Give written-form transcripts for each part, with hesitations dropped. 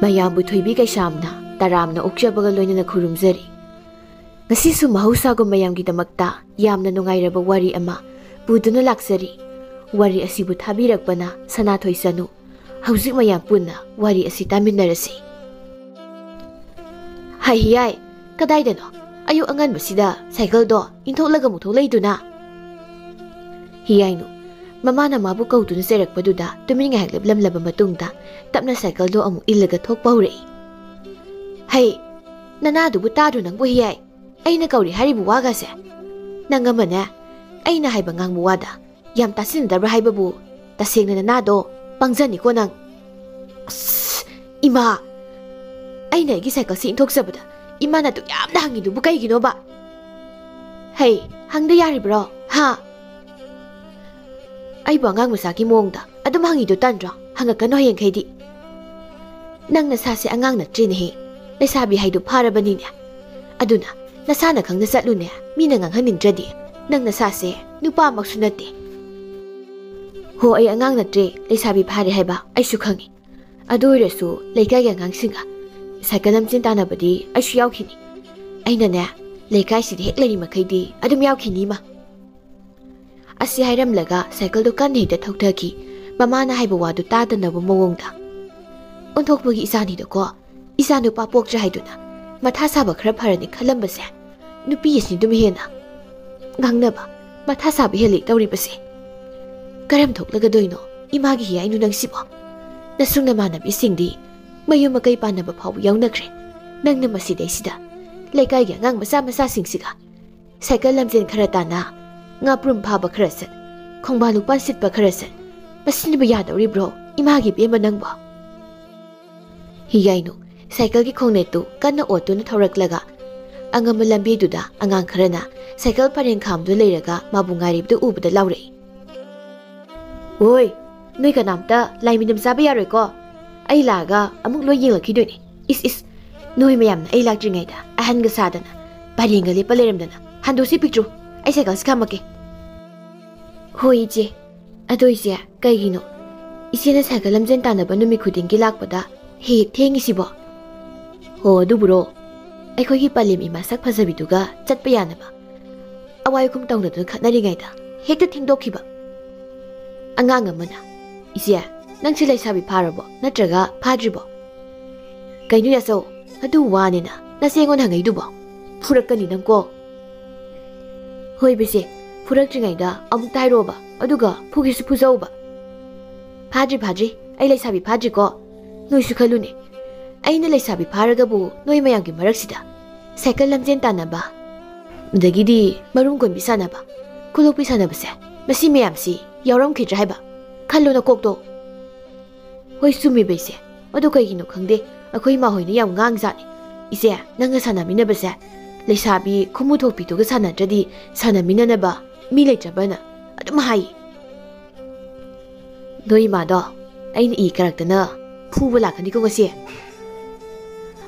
ꯃꯌꯥꯝꯕꯨ ꯊꯣꯏꯕꯤ ꯀꯩꯁꯥꯝꯅ ꯇꯔꯥꯝꯅ ꯑꯣꯛꯆꯕꯒ ꯂꯣꯏꯅꯅ ꯈꯨꯔꯨꯝꯖꯔꯤ꯫ ꯉꯁꯤꯁꯨ ꯃꯍꯧꯁꯥꯒꯨꯝ ꯃꯌꯥꯝꯒꯤꯗꯃꯛꯇ ꯌꯥꯝꯅ ꯅꯨꯡꯉꯥꯏꯔꯕ ꯋꯥꯔꯤ ꯑꯃ ꯄꯨꯗꯨꯅ ꯂꯥꯛꯆꯔꯤ꯫ ꯋꯥꯔꯤ ꯑꯁꯤꯕꯨ ꯊꯥꯕꯤꯔꯛꯄꯅ ꯁꯅꯥꯊꯣꯏ ꯆꯅꯨ꯫ ꯍꯧꯖꯤꯛ ꯃꯌꯥꯝ ꯄꯨꯟꯅ ꯋꯥꯔꯤ ꯑꯁꯤ ꯇꯥꯃꯤꯟꯅꯔꯁꯤ꯫ ꯍꯩ ꯀꯗꯥꯏꯗꯅꯣ ꯑꯌꯨꯛ ꯑꯉꯟꯕꯁꯤꯗ ꯁꯥꯏꯀꯜꯗꯣ ꯏꯟꯊꯣꯛꯂꯒ ꯃꯨꯊꯣꯛ ꯂꯩꯗꯨꯅ? ꯍꯤꯌꯥꯏꯅꯨ ꯃꯃꯥꯅ ꯃꯥꯕꯨ ꯀꯧꯗꯨꯅ ꯆꯩꯔꯛꯄꯗꯨꯗ ꯇꯨꯃꯤꯟ ꯉꯥꯏꯍꯥꯛ ꯂꯦꯞꯂꯝꯂꯕ ꯃꯇꯨꯡꯗ ꯇꯞꯅ ꯁꯥꯏꯀꯜꯗꯣ ꯑꯃꯨꯛ ꯏꯜꯂꯒ ꯊꯣꯛꯄ ꯍꯧꯔꯛꯏ꯫ ꯍꯩ ꯅꯅꯥꯗꯨꯕꯨ ꯇꯥꯗ꯭ꯔꯣ ꯅꯪꯕꯨ ꯍꯤꯌꯥꯏ? ꯑꯩꯅ ꯀꯧꯔꯤ ꯍꯥꯏꯔꯤꯕ ꯋꯥꯒꯁꯦ ꯅꯪ ꯑꯃꯅꯦ ꯑꯩꯅ ꯍꯥꯏꯕ ꯉꯥꯡꯕ ꯋꯥꯗ ꯌꯥꯝ ꯇꯥꯁꯤꯟꯅꯗꯕ꯭ꯔꯥ ꯍꯥꯏꯕꯕꯨ ꯇꯁꯦꯡꯅ ꯅꯅꯥꯗꯣ ꯄꯪꯖꯅꯤꯀꯣ ꯅꯪ꯫ ꯑꯁ ꯏꯃꯥ ꯑꯩꯅ ꯑꯩꯒꯤ ꯁꯥꯏꯀꯜꯁꯤ ꯏꯟꯊꯣꯛꯆꯕꯗ ꯏꯃꯥꯅ ꯑꯗꯨꯛ ꯌꯥꯝꯅ ꯍꯪꯉꯤꯗꯨꯕꯨ ꯀꯩꯒꯤꯅꯣꯕ? ꯍꯩ ꯍꯪꯗ ꯌꯥꯔꯤꯕ꯭ꯔꯣ ꯍꯥ? ꯑꯩꯕꯨ ꯑꯉꯥꯡ ꯃꯆꯥꯒꯤ ꯃꯑꯣꯡꯗ ꯑꯗꯨꯝ ꯍꯪꯉꯤꯗꯨ ꯇꯟꯗ꯭ꯔꯣ? ꯍꯪꯉꯛꯀꯅꯣ ꯍꯌꯦꯡꯈꯩꯗꯤ꯫ ꯅꯪ ꯅꯁꯥꯁꯦ ꯑꯉꯥꯡ ꯅꯠꯇ꯭ꯔꯦꯅꯦꯍꯦ, ꯂꯩꯁꯥꯕꯤ ꯍꯥꯏꯗꯨ ꯐꯥꯔꯕꯅꯤꯅꯦ꯫ ꯑꯗꯨꯅ ꯅꯁꯥꯅ ꯈꯪꯅ ꯆꯠꯂꯨꯅꯦ, ꯃꯤꯅ ꯉꯥꯡꯍꯟꯅꯤꯡꯗ꯭ꯔꯗꯤ꯫ ꯅꯪ ꯅꯁꯥꯁꯦ ꯅꯨꯄꯥꯃꯛꯁꯨ ꯅꯠꯇꯦ꯫ ꯍꯣ ꯑꯩ ꯑꯉꯥꯡ ꯅꯠꯇ꯭ꯔꯦ, ꯂꯩꯁꯥꯕꯤ ꯐꯥꯔꯦ ꯍꯥꯏꯕ ꯑꯩꯁꯨ ꯈꯪꯉꯤ꯫ ꯑꯗꯨ ꯑꯣꯏꯔꯁꯨ ꯂꯩꯀꯥꯏꯒꯤ ꯑꯉꯥꯡꯁꯤꯡꯒ ꯁꯥꯏꯀꯜ ꯂꯝꯖꯦꯟ ꯇꯥꯟꯅꯕꯗꯤ ꯑꯩꯁꯨ ꯌꯥꯎꯈꯤꯅꯤ꯫ ꯑꯩꯅꯅꯦ ꯂꯩꯀꯥꯏꯁꯤꯗ ꯍꯦꯛ ꯂꯩꯔꯤ ꯃꯈꯩꯗꯤ ꯑꯗꯨꯝ ꯌꯥꯎꯈꯤꯅꯤꯃ꯫ ꯑꯁꯤ ꯍꯥꯏꯔꯝꯂꯒ ꯁꯥꯏꯀꯜꯗꯨ ꯀꯟꯅ ꯍꯦꯛꯇ ꯊꯧꯊꯈꯤ, ꯃꯃꯥꯅ ꯍꯥꯏꯕ ꯋꯥꯗꯨ ꯇꯥꯗꯅꯕ ꯃꯑꯣꯡꯗ꯫ ꯑꯣꯟꯊꯣꯛꯄꯒꯤ ꯏꯆꯥꯅꯤꯗꯀꯣ, ꯏꯆꯥ ꯅꯨꯄꯥ ꯄꯣꯛꯇ꯭ꯔꯦ ꯍꯥꯏꯗꯨꯅ ꯃꯊꯥ ꯁꯥꯕ ꯈꯔ ꯐꯔꯅꯤ ꯈꯜꯂꯝꯕꯁꯦ ꯅꯨꯄꯤ ꯑꯁꯤꯅꯤ ꯑꯗꯨꯝ ꯍꯦꯟꯅ ꯉꯥꯡꯅꯕ ꯃꯊꯥ ꯁꯥꯕ ꯍꯦꯜꯂꯤ ꯇꯧꯔꯤꯕꯁꯦ꯫ ꯀꯔꯝ ꯊꯣꯛꯂꯒꯗꯣꯏꯅꯣ ꯏꯃꯥꯒꯤ ꯍꯤꯌꯥꯏꯅꯨ ꯅꯪꯁꯤꯕꯣ? ꯅꯁꯨꯡ ꯅꯃꯥꯟꯅꯕꯤꯁꯤꯡꯗꯤ ꯃꯌꯨꯝ ꯃꯀꯩ ꯄꯥꯟꯅꯕ ꯐꯥꯎꯕ ꯌꯥꯎꯅꯈ꯭ꯔꯦ, ꯅꯪꯅ ꯃꯁꯤꯗꯩꯁꯤꯗ ꯂꯩꯀꯥꯏꯒꯤ ꯑꯉꯥꯡ ꯃꯆꯥ ꯃꯆꯥꯁꯤꯡꯁꯤꯒ ꯁꯥꯏꯀꯜ ꯂꯝꯖꯦꯟ ꯈꯔ ꯇꯥꯟꯅ, ꯉꯥꯄ꯭ꯔꯨꯝ ꯐꯥꯕ ꯈꯔ ꯆꯠ, ꯈꯣꯡꯕꯥꯟ ꯂꯨꯄꯥꯟ ꯁꯤꯠꯄ ꯈꯔ ꯆꯠ, ꯃꯁꯤꯅꯕꯨ ꯌꯥꯗꯧꯔꯤꯕ꯭ꯔꯣ ꯏꯃꯥꯒꯤ ꯕꯦꯝꯃ ꯅꯪꯕꯣ? ꯍꯤꯌꯥꯏꯅꯨ ꯁꯥꯏꯀꯜꯒꯤ ꯈꯣꯡꯅꯦꯠꯇꯨ ꯀꯟꯅ ꯑꯣꯠꯇꯨꯅ ꯊꯧꯔꯛꯂꯒ ꯑꯉꯝꯕ ꯂꯝꯕꯤꯗꯨꯗ ꯑꯉꯥꯡ ꯈꯔꯅ ꯁꯥꯏꯀꯜ ꯄꯔꯦꯡ ꯈꯥꯝꯗꯨ ꯂꯩꯔꯒ ꯃꯥꯕꯨ ꯉꯥꯏꯔꯤꯕꯗꯨ ꯎꯕꯗ ꯂꯥꯎꯔꯛꯏ꯫ ꯑꯣꯏ ꯅꯣꯏ ꯀꯅꯥꯝꯇ ꯂꯥꯏꯃꯤꯅꯝ ꯆꯥꯕ ꯌꯥꯔꯣꯏꯀꯣ, ꯑꯩ ꯂꯥꯛꯑꯒ ꯑꯃꯨꯛ ꯂꯣꯏ ꯌꯦꯡꯂꯛꯈꯤꯗꯣꯏꯅꯤ꯫ ꯏꯁ ꯅꯣꯏ ꯃꯌꯥꯝꯅ ꯑꯩ ꯂꯥꯛꯇ꯭ꯔꯤꯉꯩꯗ ꯑꯍꯟꯒ ꯁꯥꯗꯅ ꯄꯔꯦꯡꯒ ꯂꯦꯞꯄ ꯂꯩꯔꯝꯗꯅ ꯍꯟꯗꯣꯛꯁꯤ ꯄꯤꯛꯇ꯭ꯔꯨ, ꯑꯩ ꯁꯥꯏꯀꯜꯁꯤ ꯈꯥꯝꯃꯛꯀꯦ꯫ ꯍꯣꯏ ꯏꯆꯦ, ꯑꯗꯣ ꯏꯆꯦ ꯀꯩꯒꯤꯅꯣ ꯏꯆꯦꯅ ꯁꯥꯏꯀꯜ ꯂꯝꯖꯦꯟ ꯇꯥꯟꯅꯕ ꯅꯨꯃꯤꯠ ꯈꯨꯗꯤꯡꯒꯤ ꯂꯥꯛꯄꯗ ꯍꯦꯛ ꯊꯦꯡꯉꯤꯁꯤꯕꯣ? ꯍꯣ ꯑꯗꯨꯕꯨꯔꯣ, ꯑꯩꯈꯣꯏꯒꯤ ꯄꯂꯦꯝ ꯏꯃꯥ ꯁꯛ ꯐꯖꯕꯤꯗꯨꯒ ꯆꯠꯄ ꯌꯥꯅꯕ ꯑꯋꯥꯏ ꯈꯨꯝ ꯇꯧꯅꯗꯨꯅ ꯈꯠꯅꯔꯤꯉꯩꯗ ꯍꯦꯛꯇ ꯊꯦꯡꯗꯣꯛꯈꯤꯕ꯫ ꯑꯉꯥꯡ ꯑꯃꯅ ꯏꯆꯦ ꯅꯪꯁꯤ ꯂꯩꯁꯥꯕꯤ ꯐꯥꯔꯕꯣ ꯅꯠꯇ꯭ꯔꯒ ꯐꯥꯗ꯭ꯔꯤꯕꯣ? ꯀꯩꯅꯣ ꯌꯥꯆꯧ ꯑꯗꯨ ꯋꯥꯅꯤꯅ ꯅꯆꯦ ꯑꯩꯉꯣꯟꯗ ꯍꯪꯉꯛꯏꯗꯨꯕꯣ? ꯐꯨꯔꯛꯀꯅꯤ ꯅꯪꯀꯣ꯫ ꯍꯣꯏ ꯕꯤꯁꯦ, ꯐꯨꯔꯛꯇ꯭ꯔꯤꯉꯩꯗ ꯑꯃꯨꯛꯇ ꯍꯥꯏꯔꯛꯑꯣꯕ, ꯑꯗꯨꯒ ꯐꯨꯒꯦꯁꯨ ꯐꯨꯖꯧꯕ꯫ ꯐꯥꯗ꯭ꯔꯤ ꯑꯩ ꯂꯩꯁꯥꯕꯤ ꯐꯥꯗ꯭ꯔꯤꯀꯣ꯫ ꯅꯣꯏꯁꯨ ꯈꯜꯂꯨꯅꯦ, ꯑꯩꯅ ꯂꯩꯁꯥꯕꯤ ꯐꯥꯔꯒꯕꯨ ꯅꯣꯏ ꯃꯌꯥꯝꯒꯤ ꯃꯔꯛꯁꯤꯗ ꯁꯥꯏꯀꯜ ꯂꯝꯖꯦꯟ ꯇꯥꯟꯅꯕ, ꯑꯗꯒꯤꯗꯤ ꯃꯔꯨꯝ ꯀꯣꯟꯕꯤ ꯁꯥꯟꯅꯕ, ꯈꯨꯂꯣꯛꯄꯤ ꯁꯥꯟꯅꯕꯁꯦ ꯃꯁꯤ ꯃꯌꯥꯝꯁꯤ ꯌꯥꯎꯔꯝꯈꯤꯗ꯭ꯔꯥ ꯍꯥꯏꯕ? ꯈꯜꯂꯨꯅ ꯀꯣꯛꯇꯣ꯫ ꯍꯣꯏ ꯆꯨꯝꯃꯤꯕ ꯏꯆꯦ, ꯑꯗꯨ ꯀꯩꯒꯤꯅꯣ ꯈꯪꯗꯦ ꯑꯩꯈꯣꯏ ꯏꯃꯥ ꯍꯣꯏꯅ ꯌꯥꯝ ꯉꯥꯡꯖꯥꯠꯅꯤ꯫ ꯏꯆꯦ ꯅꯪꯒ ꯁꯥꯟꯅꯃꯤꯟꯅꯕꯁꯦ ꯂꯩꯁꯥꯕꯤ ꯈꯨꯃꯨ ꯊꯣꯛꯄꯤꯗꯨꯒ ꯁꯥꯟꯅꯗ꯭ꯔꯗꯤ ꯁꯥꯟꯅꯃꯤꯟꯅꯅꯕ ꯃꯤ ꯂꯩꯇ꯭ꯔꯕꯅ ꯑꯗꯨꯝ ꯍꯥꯏ꯫ ꯅꯣꯏ ꯏꯃꯥꯗꯣ ꯑꯩꯅ ꯏ ꯀꯥꯔꯛꯇꯅ ꯐꯨꯕ ꯂꯥꯛꯀꯅꯤꯀꯣ ꯉꯁꯤ꯫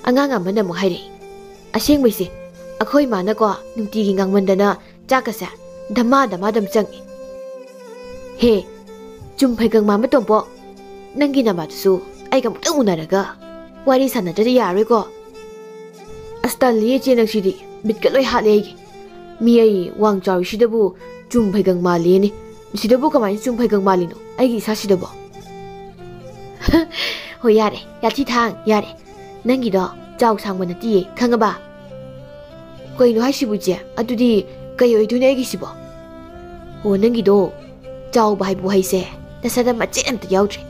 ꯑꯉꯥꯡ ꯑꯃꯅ ꯑꯃꯨꯛ ꯍꯥꯏꯔꯛꯏ꯫ ꯑꯁꯦꯡꯕꯩꯁꯦ ꯑꯩꯈꯣꯏ ꯏꯃꯥꯅꯀꯣ ꯅꯨꯡꯇꯤꯒꯤ ꯉꯥꯡꯃꯟꯗꯅ ꯆꯥꯛꯀꯁꯦ ꯙꯃꯥꯗꯝ ꯆꯪꯏ꯫ ꯍꯦ ꯆꯨꯝ ꯐꯩꯒꯪ ꯃꯥꯟꯕ ꯇꯣꯝꯄꯣꯛ, ꯅꯪꯒꯤ ꯅꯃꯥꯗꯨꯁꯨ ꯑꯩꯒ ꯑꯃꯨꯛꯇꯪ ꯎꯅꯔꯒ ꯋꯥꯔꯤ ꯁꯥꯟꯅꯗ꯭ꯔꯗꯤ ꯌꯥꯔꯔꯣꯏꯀꯣ꯫ ꯑꯁ ꯇꯜꯂꯤꯌꯦ ꯏꯆꯦ ꯅꯪꯁꯤꯗꯤ, ꯕꯤꯠꯀ ꯂꯣꯏ ꯍꯥꯠꯂꯦ ꯑꯩꯒꯤ꯫ ꯃꯤ ꯑꯩ ꯋꯥꯡ ꯆꯥꯎꯔꯤꯁꯤꯗꯕꯨ ꯆꯨꯝ ꯐꯩꯒꯪ ꯃꯥꯜꯂꯦꯅꯦ, ꯁꯤꯗꯕꯨ ꯀꯃꯥꯏꯅ ꯆꯨꯝ ꯐꯩꯒꯪ ꯃꯥꯜꯂꯤꯅꯣ ꯑꯩꯒꯤ ꯏꯁꯥꯁꯤꯗꯕꯣ? ꯍꯣꯏ ꯌꯥꯔꯦ ꯌꯥꯊꯤ ꯊꯥꯡ ꯌꯥꯔꯦ, ꯅꯪꯒꯤꯗꯣ ꯆꯥꯎ ꯁꯥꯡꯕ ꯅꯠꯇꯤꯌꯦ ꯈꯪꯉꯕ? ꯀꯩꯅꯣ ꯍꯥꯏꯁꯤꯕꯨ ꯏꯆꯦ, ꯑꯗꯨꯗꯤ ꯀꯩ ꯑꯣꯏꯗꯣꯏꯅꯣ ꯑꯩꯒꯤꯁꯤꯕꯣ? ꯑꯣ ꯅꯪꯒꯤꯗꯣ ꯆꯥꯎꯕ ꯍꯥꯏꯕ ꯋꯥꯍꯩꯁꯦ ꯅꯁꯥꯗ ꯃꯆꯦꯠ ꯑꯝꯇ ꯌꯥꯎꯗ꯭ꯔꯦ,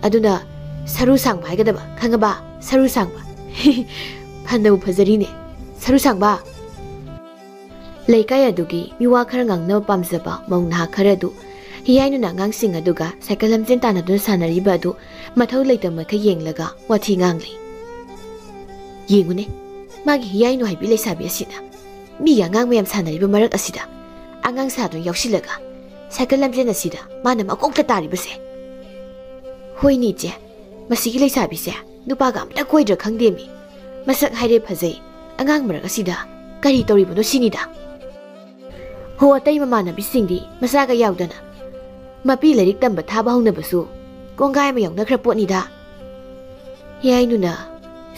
ꯑꯗꯨꯅ ꯁꯔꯨ ꯁꯥꯡꯕ ꯍꯥꯏꯒꯗꯕ ꯈꯪꯉꯕ? ꯁꯔꯨ ꯁꯥꯡꯕ꯫ ꯐꯅꯕꯨ ꯐꯖꯔꯤꯅꯦ ꯁꯔꯨ ꯁꯥꯡꯕ꯫ ꯂꯩꯀꯥꯏ ꯑꯗꯨꯒꯤ ꯃꯤꯋꯥ ꯈꯔ ꯉꯥꯡꯅꯕ ꯄꯥꯝꯖꯕ ꯃꯧ ꯅꯍꯥ ꯈꯔ ꯑꯗꯨ ꯍꯤꯌꯥꯏꯅꯨꯅ ꯑꯉꯥꯡꯁꯤꯡ ꯑꯗꯨꯒ ꯁꯥꯏꯀꯜ ꯂꯝꯖꯦꯟ ꯇꯥꯟꯅꯗꯨꯅ ꯁꯥꯟꯅꯔꯤꯕ ꯑꯗꯨ ꯃꯊꯧ ꯂꯩꯇꯕꯃꯈꯩ ꯌꯦꯡꯂꯒ ꯋꯥꯊꯤ ꯉꯥꯡꯂꯤ꯫ ꯌꯦꯡꯉꯨꯅꯦ ꯃꯥꯒꯤ ꯍꯤꯌꯥꯏꯅꯨ ꯍꯥꯏꯕꯤ ꯂꯩꯁꯥꯕꯤ ꯑꯁꯤꯅ ꯃꯤꯒꯤ ꯑꯉꯥꯡ ꯃꯌꯥꯝ ꯁꯥꯟꯅꯔꯤꯕ ꯃꯔꯛ ꯑꯁꯤꯗ ꯑꯉꯥꯡ ꯁꯥꯗꯨꯅ ꯌꯥꯎꯁꯤꯜꯂꯒ ꯁꯥꯏꯀꯜ ꯂꯝꯖꯦꯟ ꯑꯁꯤꯗ ꯃꯥꯅ ꯃꯀꯣꯛꯇ ꯇꯥꯔꯤꯕꯁꯦ꯫ ꯍꯣꯏꯅꯦ ꯏꯆꯦ, ꯃꯁꯤꯒꯤ ꯂꯩꯁꯥꯕꯤꯁꯦ ꯅꯨꯄꯥꯒ ꯑꯝꯇ ꯀꯣꯏꯗ꯭ꯔꯥ ꯈꯪꯗꯦꯃꯤ, ꯃꯁꯛ ꯍꯥꯏꯔꯦ ꯐꯖꯩ, ꯑꯉꯥꯡ ꯃꯔꯛ ꯑꯁꯤꯗ ꯀꯔꯤ ꯇꯧꯔꯤꯕꯅꯣ ꯁꯤꯅꯤꯗ꯫ ꯍꯣ ꯑꯇꯩ ꯃꯃꯥꯟꯅꯕꯤꯁꯤꯡꯗꯤ ꯃꯆꯥꯒ ꯌꯥꯎꯗꯅ ꯃꯄꯤ ꯂꯥꯏꯔꯤꯛ ꯇꯝꯕ ꯊꯥꯕ ꯍꯧꯅꯕꯁꯨ ꯀꯣꯡꯒꯥꯏ ꯑꯃ ꯌꯥꯎꯅꯈ꯭ꯔ ꯄꯣꯠꯅꯤꯗ꯫ ꯌꯥꯏꯅꯨꯅ